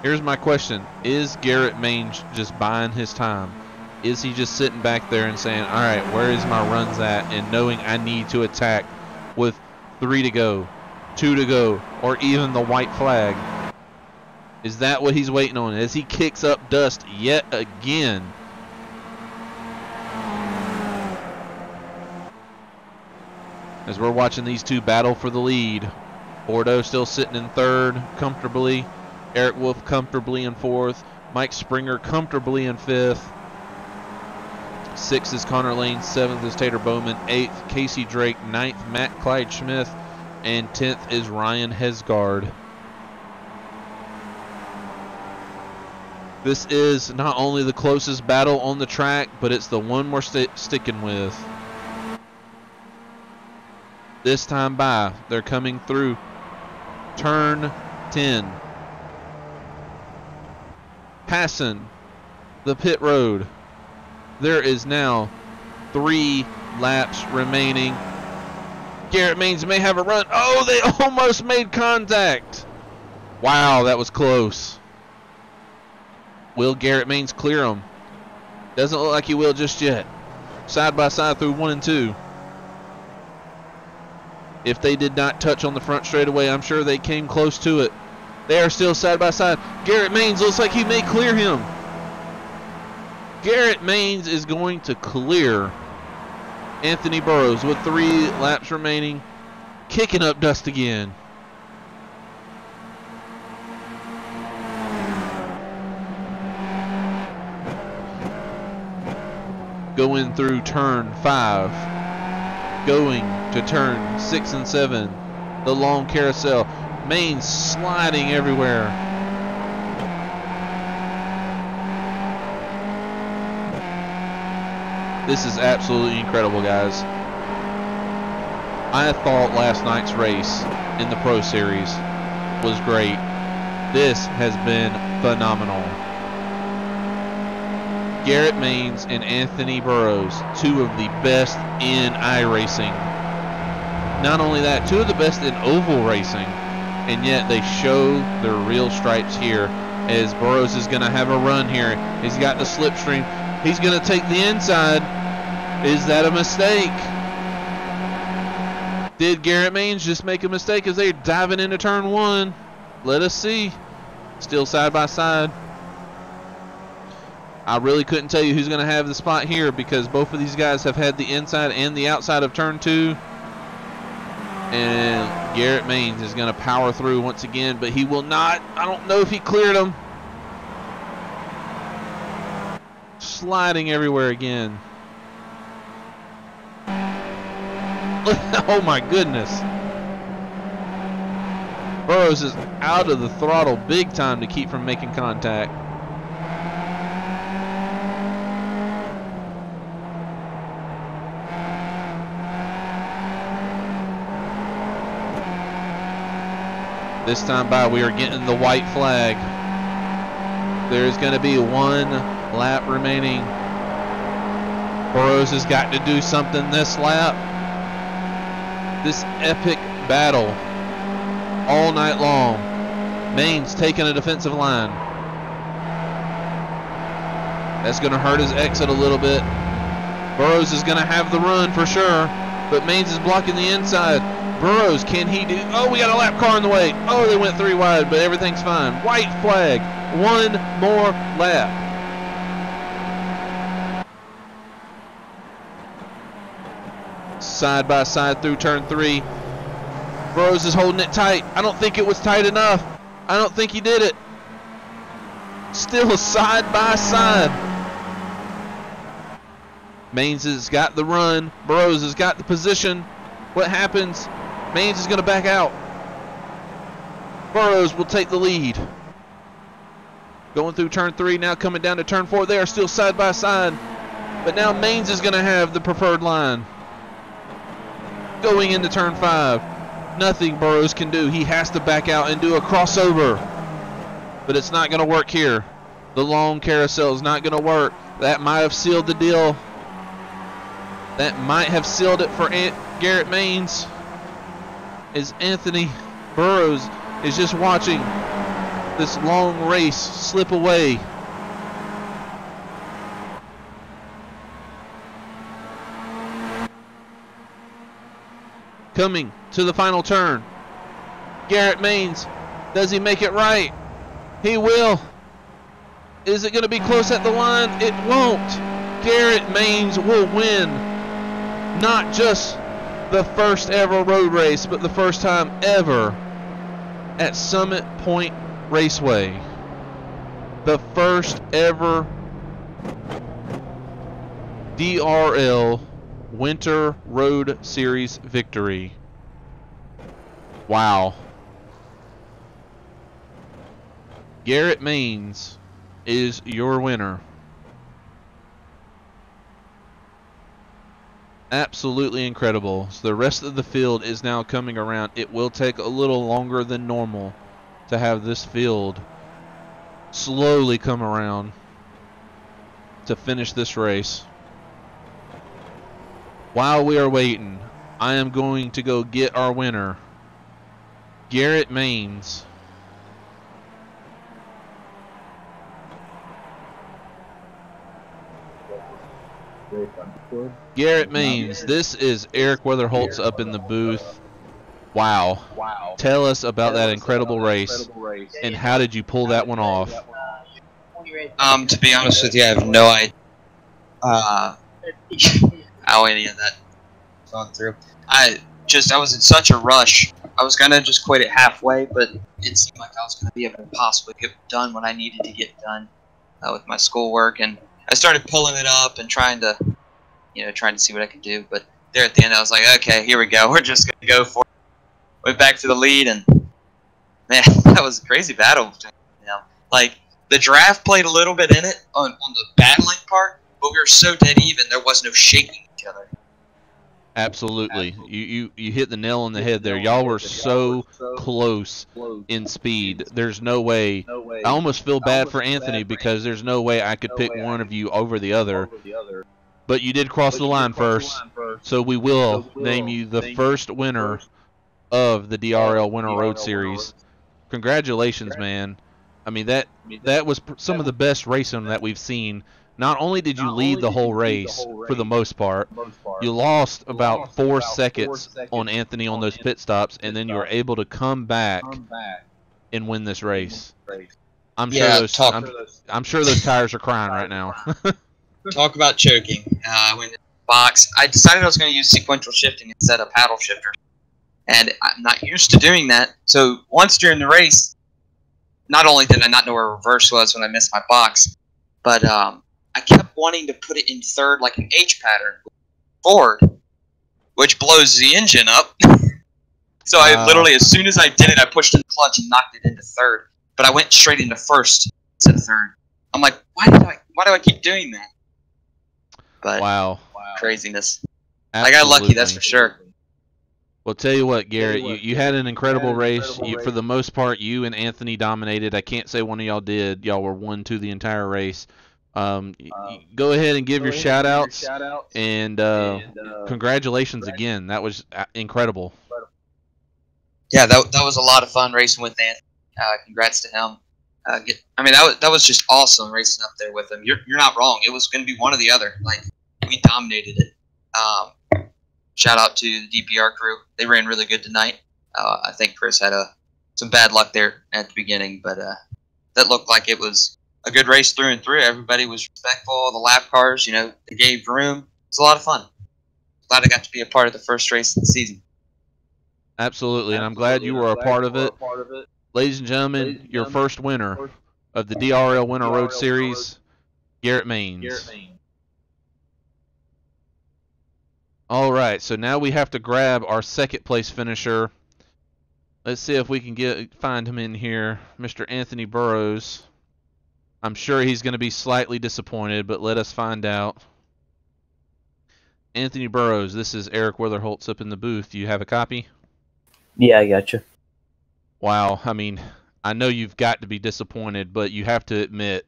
Speaker 3: Here's my question. Is Garrett Maines just buying his time? Is he just sitting back there and saying, all right, where is my runs at? And knowing I need to attack with 3 to go, 2 to go, or even the white flag. Is that what he's waiting on? As he kicks up dust yet again. As we're watching these two battle for the lead. Bordeaux still sitting in 3rd comfortably. Eric Wolf comfortably in 4th. Mike Springer comfortably in 5th. 6th is Connor Lane. 7th is Tater Bowman. 8th, Casey Drake. 9th, Matt Clyde Smith. And 10th is Ryan Hesgaard. This is not only the closest battle on the track, but it's the one we're sticking with. This time by, they're coming through turn 10. Passing the pit road. There is now 3 laps remaining. Garrett Maines may have a run. Oh, they almost made contact. Wow, that was close. Will Garrett Maines clear him? Doesn't look like he will just yet. Side by side through 1 and 2. If they did not touch on the front straightaway, I'm sure they came close to it. They are still side by side. Garrett Maines looks like he may clear him. Garrett Maines is going to clear Anthony Burrows with 3 laps remaining. Kicking up dust again. Going through turn 5. Going to turn 6 and 7. The long carousel. Maines sliding everywhere. This is absolutely incredible, guys. I thought last night's race in the Pro Series was great. This has been phenomenal. Garrett Maines and Anthony Burrows, two of the best in iRacing. Not only that, two of the best in oval racing, and yet they show their real stripes here as Burrows is going to have a run here. He's got the slipstream. He's going to take the inside. Is that a mistake? Did Garrett Maines just make a mistake as they're diving into turn one? Let us see. Still side by side. I really couldn't tell you who's going to have the spot here because both of these guys have had the inside and the outside of turn two. And Garrett Maines is going to power through once again, but he will not. I don't know if he cleared him. Sliding everywhere again. Oh my goodness. Burrows is out of the throttle big time to keep from making contact. This time by, we are getting the white flag. There's going to be one lap remaining. Burrows has got to do something this lap. This epic battle all night long. Maines taking a defensive line. That's going to hurt his exit a little bit. Burrows is going to have the run for sure, but Maines is blocking the inside. Burrows, can he do? Oh, we got a lap car in the way. Oh, they went 3 wide, but everything's fine. White flag. One more lap. Side by side through turn 3. Burrows is holding it tight. I don't think it was tight enough. I don't think he did it. Still side by side. Maines has got the run. Burrows has got the position. What happens? Maines is going to back out. Burrows will take the lead. Going through turn 3, now coming down to turn 4. They are still side by side. But now Maines is going to have the preferred line. Going into turn 5. Nothing Burrows can do. He has to back out and do a crossover. But it's not going to work here. The long carousel is not going to work. That might have sealed the deal. That might have sealed it for Garrett Maines. As Anthony Burrows is just watching this long race slip away. Coming to the final turn. Garrett Maines, does he make it right? He will. Is it going to be close at the line? It won't. Garrett Maines will win. Not just the first ever road race, but the first time ever at Summit Point Raceway. The first ever DRL Winter Road Series victory. Wow. Garrett Maines is your winner. Absolutely incredible. So the rest of the field is now coming around. It will take a little longer than normal to have this field slowly come around to finish this race. While we are waiting, I am going to go get our winner, Garrett Maines. Garrett Maines, this is Eric Weatherholtz up in the booth. Wow. Tell us about that incredible race, and how did you pull that one off?
Speaker 5: To be honest with you, I have no idea how any of that gone through. I was in such a rush. I was gonna just quit it halfway, but it seemed like I was gonna be able to possibly get done what I needed to get done with my schoolwork, and I started pulling it up and trying to see what I could do. But there at the end, I was like, okay, here we go. We're just gonna go for it. Went back to the lead, and man, that was a crazy battle between them. Like, the draft played a little bit in it on the battling part, but we were so dead even, there was no shaking each other.
Speaker 3: Absolutely. You hit the nail on the head there. Y'all were so close in speed. There's no way. I almost feel bad for Anthony because there's no way I could pick one of you over the other. But you did cross the line first, so we will name you the first winner of the DRL Winter Road Series. Congratulations, man. I mean, that was some of the best racing that we've seen. Not only did you lead the whole race for the most part, you lost about 4 seconds on Anthony on those pit stops, and then you were able to come back and win this race. I'm sure those tires are crying right now.
Speaker 5: Talk about choking. When the box, I decided I was going to use sequential shifting instead of paddle shifter, and I'm not used to doing that. So once during the race, not only did I not know where reverse was when I missed my box, but I kept wanting to put it in third like an H pattern forward, which blows the engine up. So I literally, as soon as I did it, I pushed in the clutch and knocked it into third. But I went straight into first instead of third. I'm like, why do I keep doing that? But
Speaker 3: wow.
Speaker 5: Craziness.
Speaker 3: Absolutely.
Speaker 5: I got lucky, that's for sure.
Speaker 3: Well, tell you what, Garrett, you had an incredible race. For the most part, you and Anthony dominated. I can't say one of y'all did. Y'all were 1-2 the entire race. Go ahead and give your shout-outs, and congratulations again. That was incredible.
Speaker 5: Yeah, that was a lot of fun racing with Anthony. Congrats to him. I mean, that was just awesome racing up there with him. You're not wrong. It was going to be one or the other. Like, we dominated it. Shout out to the DPR crew. They ran really good tonight. I think Chris had some bad luck there at the beginning, but that looked like it was a good race through and through. Everybody was respectful. The lap cars, they gave room. It was a lot of fun. Glad I got to be a part of the first race of the season.
Speaker 3: Absolutely, and I'm glad you were a part of it. Ladies and gentlemen, your first winner of the DRL Winter Road Series, Garrett Maines. All right, so now we have to grab our second place finisher. Let's see if we can find him in here, Mr. Anthony Burrows. I'm sure he's going to be slightly disappointed, but let us find out. Anthony Burrows, this is Eric Witherholtz up in the booth. Do you have a copy?
Speaker 6: Yeah, I got you.
Speaker 3: Wow, I mean, I know you've got to be disappointed, but you have to admit,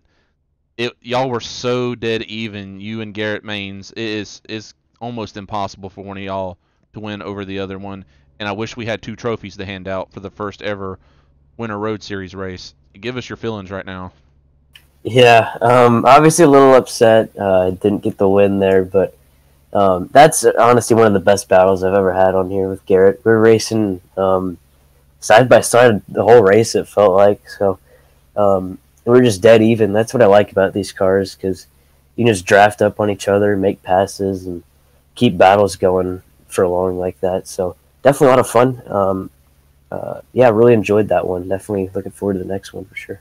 Speaker 3: y'all were so dead even, you and Garrett Maines. It is almost impossible for one of y'all to win over the other one, and I wish we had 2 trophies to hand out for the first ever Winter Road Series race. Give us your feelings right now.
Speaker 6: Yeah, obviously a little upset. I didn't get the win there, but that's honestly one of the best battles I've ever had on here with Garrett. We were racing side by side the whole race, it felt like. So we're just dead even. That's what I like about these cars, because you can just draft up on each other, make passes, and keep battles going for long like that. So definitely a lot of fun. Yeah, really enjoyed that one. Definitely looking forward to the next one for sure.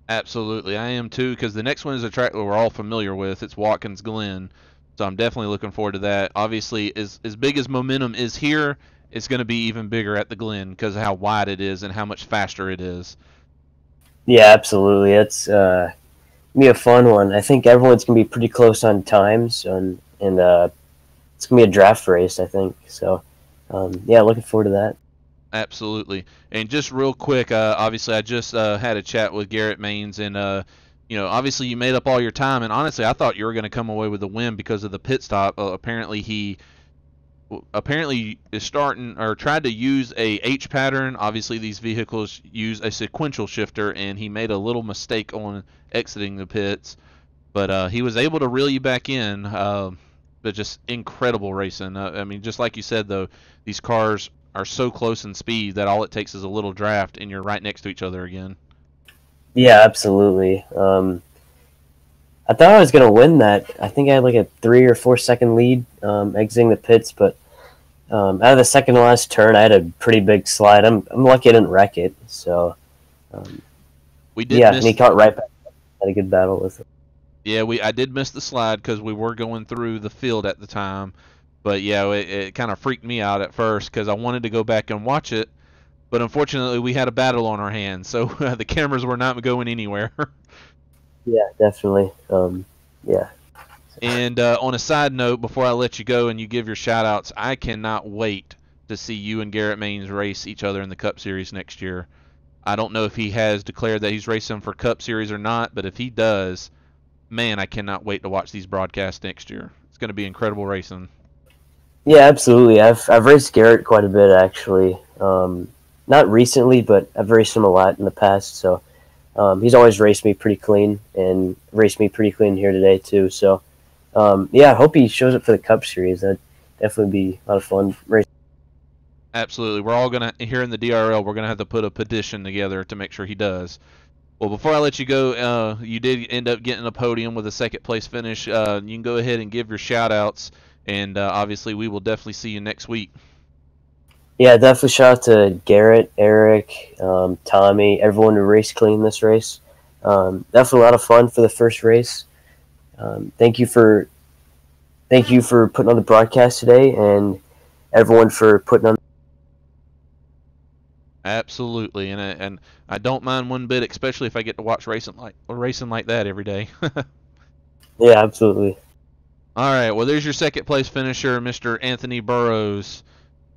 Speaker 3: Absolutely, I am too, because the next one is a track that we're all familiar with. It's Watkins Glen, so I'm definitely looking forward to that. Obviously, as big as momentum is here, it's going to be even bigger at the Glen because of how wide it is and how much faster it is.
Speaker 6: Yeah, absolutely. It's gonna be a fun one. I think everyone's gonna be pretty close on times, and it's gonna be a draft race, I think. So, yeah, looking forward to that.
Speaker 3: Absolutely. And just real quick, obviously I just had a chat with Garrett Maines, and obviously you made up all your time, and honestly I thought you were going to come away with the win because of the pit stop. Apparently he is starting, or tried to use a H pattern. Obviously these vehicles use a sequential shifter, and he made a little mistake on exiting the pits, but he was able to reel you back in. But just incredible racing. I mean, just like you said though, these cars are so close in speed that all it takes is a little draft and you're right next to each other again.
Speaker 6: Yeah, absolutely. I thought I was going to win that. I think I had like a 3 or 4 second lead exiting the pits, but out of the second to last turn, I had a pretty big slide. I'm lucky I didn't wreck it. So,
Speaker 3: we did.
Speaker 6: Yeah, and he caught right back. Had a good battle with it.
Speaker 3: Yeah, I did miss the slide because we were going through the field at the time. But yeah, it kind of freaked me out at first because I wanted to go back and watch it, but unfortunately we had a battle on our hands, so the cameras were not going anywhere.
Speaker 6: Yeah, definitely. Yeah.
Speaker 3: And on a side note, before I let you go and you give your shout-outs, I cannot wait to see you and Garrett Maines race each other in the Cup Series next year. I don't know if he has declared that he's racing for Cup Series or not, but if he does, man, I cannot wait to watch these broadcasts next year. It's going to be incredible racing.
Speaker 6: Yeah, absolutely. I've raced Garrett quite a bit, actually. Not recently, but I've raced him a lot in the past. So he's always raced me pretty clean, and raced me pretty clean here today too. So yeah, I hope he shows up for the Cup Series. That'd definitely be a lot of fun racing.
Speaker 3: Absolutely. We're all going to, here in the DRL, we're going to have to put a petition together to make sure he does. Well, before I let you go, you did end up getting a podium with a second place finish. You can go ahead and give your shout-outs, and obviously we will definitely see you next week.
Speaker 6: Yeah, definitely shout out to Garrett, Eric, Tommy, everyone who raced clean this race. Definitely a lot of fun for the first race. Thank you for putting on the broadcast today, and everyone for putting on.
Speaker 3: Absolutely, and I don't mind one bit, especially if I get to watch racing like that every day.
Speaker 6: Yeah, absolutely.
Speaker 3: All right, well, there's your second place finisher, Mr. Anthony Burrows.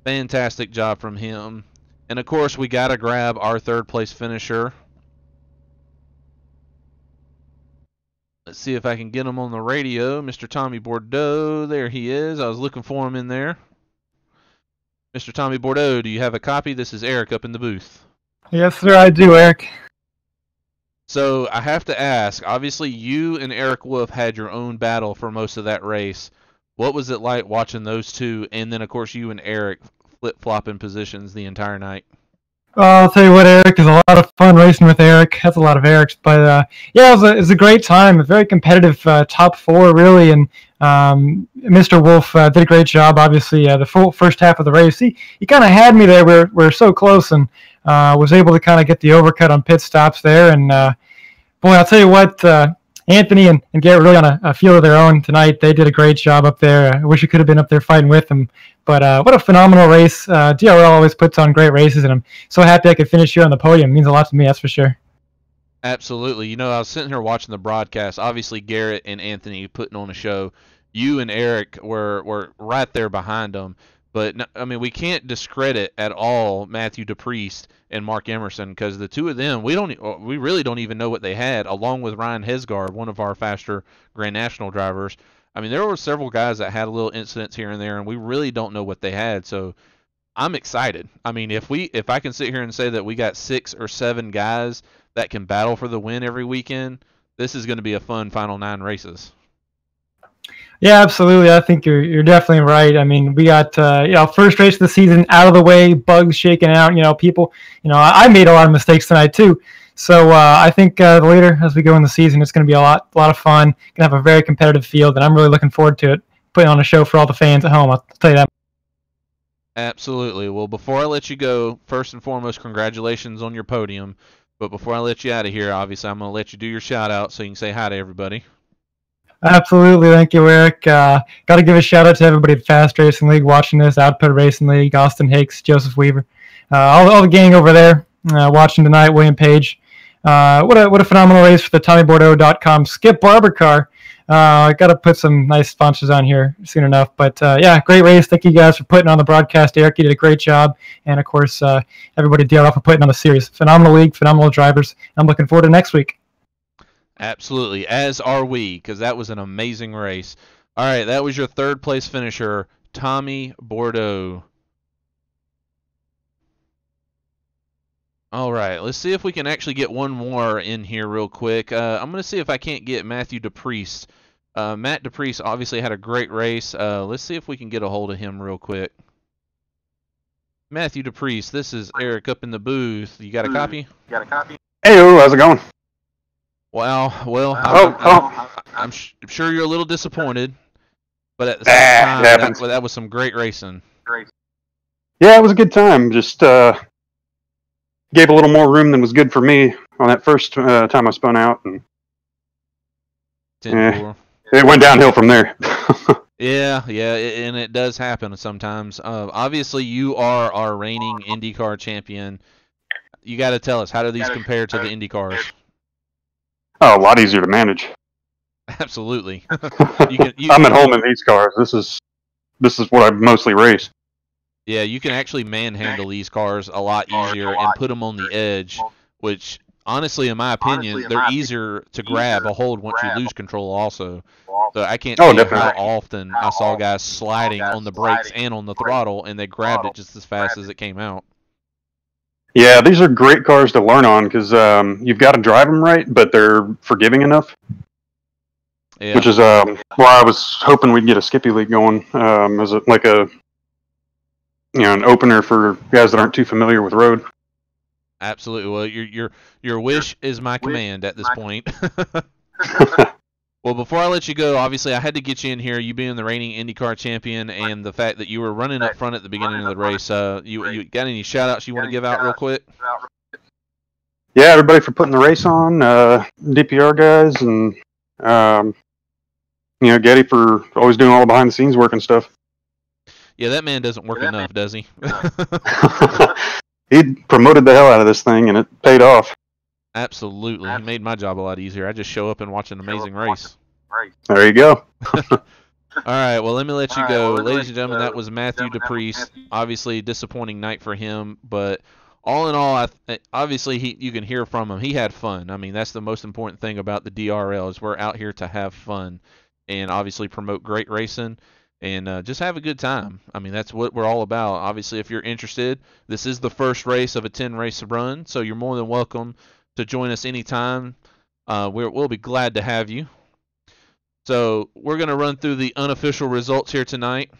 Speaker 3: Fantastic job from him. And of course, we got to grab our third place finisher. Let's see if I can get him on the radio, Mr. Tommy Bordeaux. There he is. I was looking for him in there. Mr. Tommy Bordeaux, do you have a copy? This is Eric up in the booth.
Speaker 7: Yes, sir, I do, Eric.
Speaker 3: So I have to ask, obviously you and Eric Wolf had your own battle for most of that race. What was it like watching those two, and then of course you and Eric flip-flopping positions the entire night?
Speaker 7: I'll tell you what, Eric, is a lot of fun racing with Eric. That's a lot of Erics, but yeah, it was a great time. A very competitive top four, really, and Mr. Wolf did a great job. Obviously, the full first half of the race, he kind of had me there. We're so close, and was able to kind of get the overcut on pit stops there. And boy, I'll tell you what, Anthony and Garrett really on a field of their own tonight. They did a great job up there. I wish we could have been up there fighting with them. But what a phenomenal race. DRL always puts on great races, and I'm so happy I could finish here on the podium. It means a lot to me, that's for sure.
Speaker 3: Absolutely. You know, I was sitting here watching the broadcast. Obviously, Garrett and Anthony putting on a show. You and Eric were right there behind them. But, I mean, we can't discredit at all Matthew DePriest and Mark Emerson, because the two of them, we really don't even know what they had, along with Ryan Hesgard, one of our faster Grand National drivers. I mean, there were several guys that had a little incidents here and there, and we really don't know what they had. So I'm excited. I mean, if I can sit here and say that we got 6 or 7 guys that can battle for the win every weekend, this is going to be a fun final 9 races.
Speaker 7: Yeah, absolutely. I think you're definitely right. I mean, we got first race of the season out of the way, bugs shaking out. People. I made a lot of mistakes tonight too. So I think later as we go in the season, it's going to be a lot of fun. Going to have a very competitive field, and I'm really looking forward to it. Putting on a show for all the fans at home. I'll tell you that.
Speaker 3: Absolutely. Well, before I let you go, first and foremost, congratulations on your podium. But before I let you out of here, obviously, I'm going to let you do your shout out so you can say hi to everybody.
Speaker 7: Absolutely. Thank you, Eric. Got to give a shout out to everybody at Fast Racing League watching this, Output Racing League, Austin Hicks, Joseph Weaver, all the gang over there watching tonight, William Page. What a phenomenal race for the TommyBordeaux.com Skip Barber car. I got to put some nice sponsors on here soon enough. But yeah, great race. Thank you guys for putting on the broadcast. Eric, you did a great job. And of course, everybody at DRL for putting on the series. Phenomenal league, phenomenal drivers. I'm looking forward to next week.
Speaker 3: Absolutely, as are we, because that was an amazing race. All right, that was your third place finisher, Tommy Bordeaux. All right, let's see if we can actually get one more in here real quick. I'm going to see if I can't get Matthew DePriest. Matt DePriest obviously had a great race. Let's see if we can get a hold of him real quick. Matthew DePriest, this is Eric up in the booth. You got a copy?
Speaker 8: Hey, how's it going?
Speaker 3: Well, I'm sure you're a little disappointed, but at the same time, that was some great racing.
Speaker 8: Yeah, it was a good time. Just gave a little more room than was good for me on that first time I spun out, and it went downhill from there.
Speaker 3: Yeah, and it does happen sometimes. Obviously, you are our reigning IndyCar champion. You got to tell us, how do these compare to the Indy cars?
Speaker 8: Oh, a lot easier to manage.
Speaker 3: Absolutely.
Speaker 8: I'm at home in these cars. This is what I mostly race.
Speaker 3: Yeah, you can actually manhandle these cars a lot easier and put them on the edge, which honestly, in my opinion, they're easier to grab a hold once you lose control also. So I can't tell you how often I saw guys sliding on the brakes and on the throttle, and they grabbed it just as fast as it came out.
Speaker 8: Yeah, these are great cars to learn on because you've got to drive them right, but they're forgiving enough. Yeah. Which is why I was hoping we'd get a Skippy League going as like a an opener for guys that aren't too familiar with road.
Speaker 3: Absolutely. Well, your wish is my command at this point. Well, before I let you go, obviously I had to get you in here. You being the reigning IndyCar champion, and the fact that you were running up front at the beginning of the race. You got any shout outs you want to give out real quick?
Speaker 8: Yeah, everybody for putting the race on. DPR guys, and Getty for always doing all the behind the scenes work and stuff.
Speaker 3: Yeah, that man doesn't work enough, does he?
Speaker 8: He promoted the hell out of this thing, and it paid off.
Speaker 3: Absolutely. He made my job a lot easier. I just show up and watch an amazing race.
Speaker 8: There you go.
Speaker 3: All right, well, let me let you go. Ladies and gentlemen, that was Matthew DePriest. Obviously, disappointing night for him, but all in all, obviously, you can hear from him. He had fun. I mean, that's the most important thing about the DRL is we're out here to have fun and obviously promote great racing and just have a good time. I mean, that's what we're all about. Obviously, if you're interested, this is the first race of a 10-race run, so you're more than welcome to join us anytime. We'll be glad to have you. So we're going to run through the unofficial results here tonight.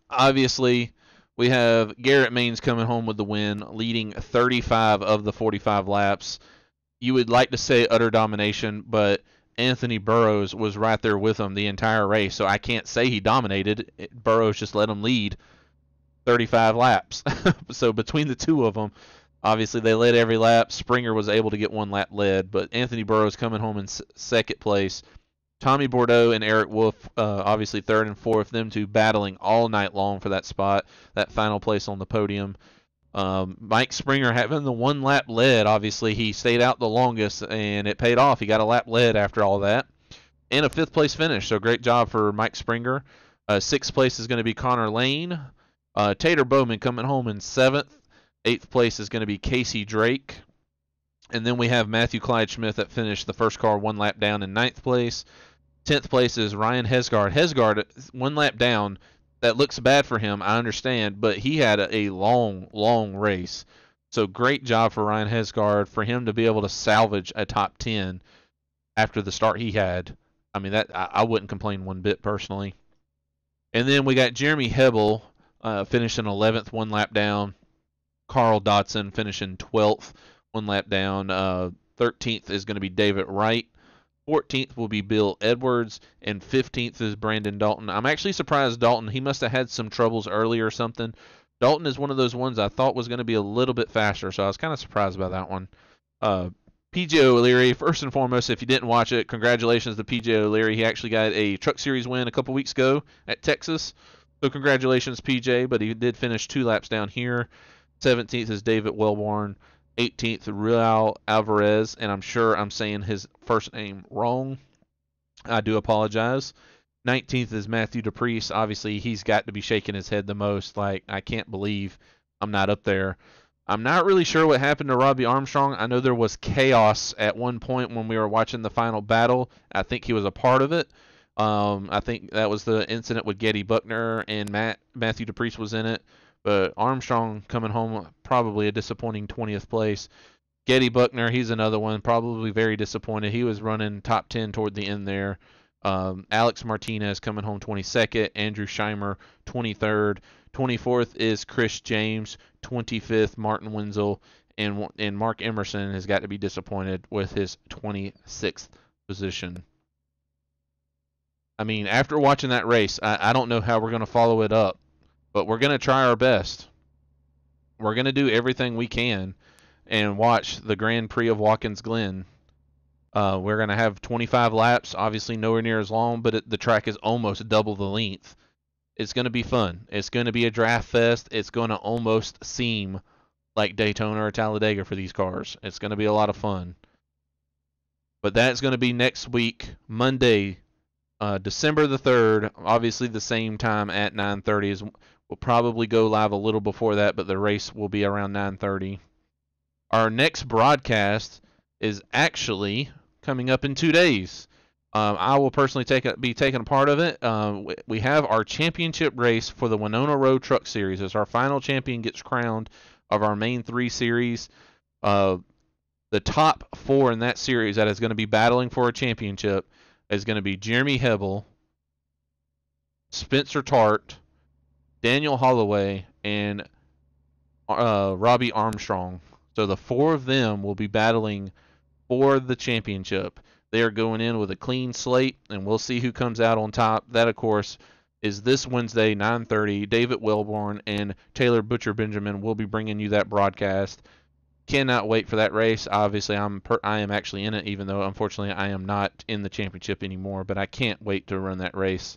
Speaker 3: Obviously, we have Garrett Maines coming home with the win, leading 35 of the 45 laps. You would like to say utter domination, but Anthony Burrows was right there with him the entire race, so I can't say he dominated. Burrows just let him lead 35 laps. So between the two of them, obviously they led every lap. Springer was able to get one lap led, but Anthony Burrows coming home in second place. Tommy Bordeaux and Eric Wolf, obviously third and fourth, them two battling all night long for that spot, that final place on the podium. Mike Springer having the one lap lead, obviously he stayed out the longest and it paid off. He got a lap lead after all that and a fifth place finish, so great job for Mike Springer. Sixth place is going to be Connor Lane. Tater Bowman coming home in seventh. Eighth place is going to be Casey Drake. And then we have Matthew Clyde Smith that finished the first car one lap down in ninth place. 10th place is Ryan Hesgard. Hesgard, one lap down. That looks bad for him, I understand, but he had a long, long race. So great job for Ryan Hesgard for him to be able to salvage a top 10 after the start he had. I mean, that I wouldn't complain one bit personally. And then we got Jeremy Hebel finishing 11th, one lap down. Carl Dotson finishing 12th, one lap down. 13th is going to be David Wright. 14th will be Bill Edwards, and 15th is Brandon Dalton. I'm actually surprised Dalton, he must have had some troubles early or something. Dalton is one of those ones I thought was going to be a little bit faster, so I was kind of surprised by that one. PJ O'Leary, first and foremost, if you didn't watch it, congratulations to PJ O'Leary. He actually got a Truck Series win a couple weeks ago at Texas, so congratulations, PJ, but he did finish 2 laps down here. 17th is David Wellborn. 18th, Real Alvarez, and I'm sure I'm saying his first name wrong. I do apologize. 19th is Matthew DePriest. Obviously, he's got to be shaking his head the most. Like, I can't believe I'm not up there. I'm not really sure what happened to Robbie Armstrong. I know there was chaos at one point when we were watching the final battle. I think he was a part of it. I think that was the incident with Getty Buckner, and Matthew DePriest was in it. But Armstrong coming home, probably a disappointing 20th place. Getty Buckner, he's another one, probably very disappointed. He was running top 10 toward the end there. Alex Martinez coming home 22nd. Andrew Scheimer, 23rd. 24th is Chris James. 25th, Martin Wenzel. And Mark Emerson has got to be disappointed with his 26th position. I mean, after watching that race, I don't know how we're going to follow it up. But we're going to try our best. We're going to do everything we can and watch the Grand Prix of Watkins Glen. We're going to have 25 laps, obviously nowhere near as long, but the track is almost double the length. It's going to be fun. It's going to be a draft fest. It's going to almost seem like Daytona or Talladega for these cars. It's going to be a lot of fun. But that's going to be next week, Monday, December the 3rd, obviously the same time at 9:30. We'll probably go live a little before that, but the race will be around 9:30. Our next broadcast is actually coming up in 2 days. I will personally be taking a part of it. We have our championship race for the Winona Road Truck Series as our final champion gets crowned of our main 3 series. The top 4 in that series that is going to be battling for a championship is going to be Jeremy Hebel, Spencer Tart, Daniel Holloway, and Robbie Armstrong. So the 4 of them will be battling for the championship. They are going in with a clean slate, and we'll see who comes out on top. That, of course, is this Wednesday, 9:30. David Wellborn and Taylor Butcher Benjamin will be bringing you that broadcast. Cannot wait for that race. Obviously, I am actually in it, even though, unfortunately, I am not in the championship anymore, but I can't wait to run that race.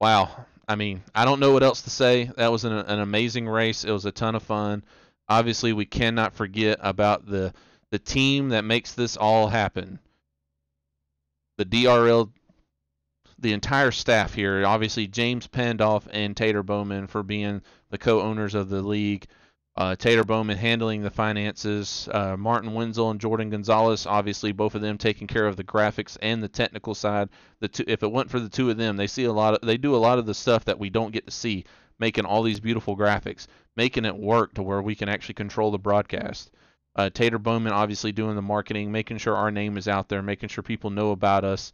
Speaker 3: Wow. I mean, I don't know what else to say. That was an amazing race. It was a ton of fun. Obviously, we cannot forget about the team that makes this all happen. The DRL, the entire staff here. Obviously, James Pandolf and Tater Bowman for being the co-owners of the league. Tater Bowman handling the finances. Martin Wenzel and Jordan Gonzalez, obviously both of them taking care of the graphics and the technical side. If it weren't for the 2 of them, they do a lot of the stuff that we don't get to see, making all these beautiful graphics, making it work to where we can actually control the broadcast. Tater Bowman obviously doing the marketing, making sure our name is out there, making sure people know about us.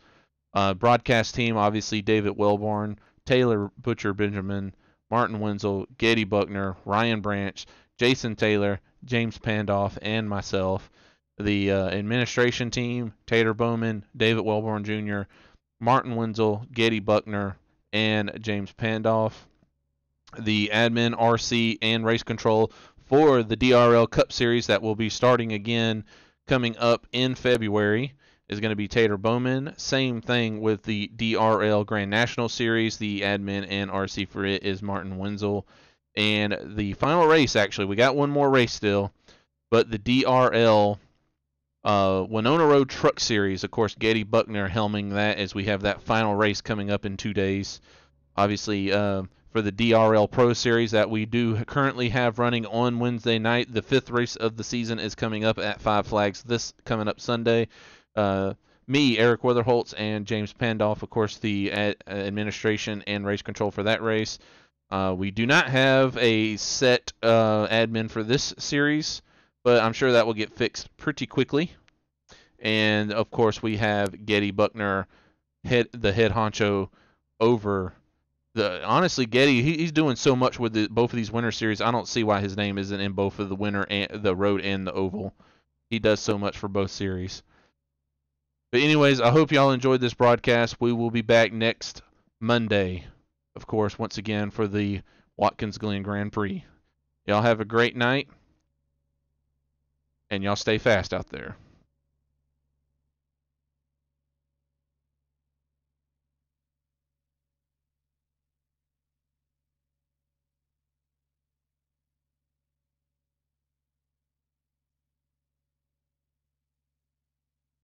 Speaker 3: Broadcast team, obviously David Wellborn, Taylor Butcher Benjamin, Martin Wenzel, Getty Buckner, Ryan Branch, Jason Taylor, James Pandolf, and myself. The administration team, Tater Bowman, David Wellborn Jr., Martin Wenzel, Getty Buckner, and James Pandolf. The admin, RC, and race control for the DRL Cup Series that will be starting again coming up in February is going to be Tater Bowman. Same thing with the DRL Grand National Series. The admin and RC for it is Martin Wenzel. And the final race, actually, we got one more race still, but the DRL Winona Road Truck Series, of course, Getty Buckner helming that as we have that final race coming up in 2 days. Obviously, for the DRL Pro Series that we do currently have running on Wednesday night, the 5th race of the season is coming up at Five Flags this coming up Sunday. Me, Eric Weatherholtz, and James Pandolf, of course, the administration and race control for that race. We do not have a set admin for this series, but I'm sure that will get fixed pretty quickly. And, of course, we have Getty Buckner, the head honcho over honestly, Getty, he's doing so much with both of these winter series. I don't see why his name isn't in both of the winter and the road and the oval. He does so much for both series. But anyways, I hope y'all enjoyed this broadcast. We will be back next Monday, of course, once again for the Watkins Glen Grand Prix. Y'all have a great night, and y'all stay fast out there.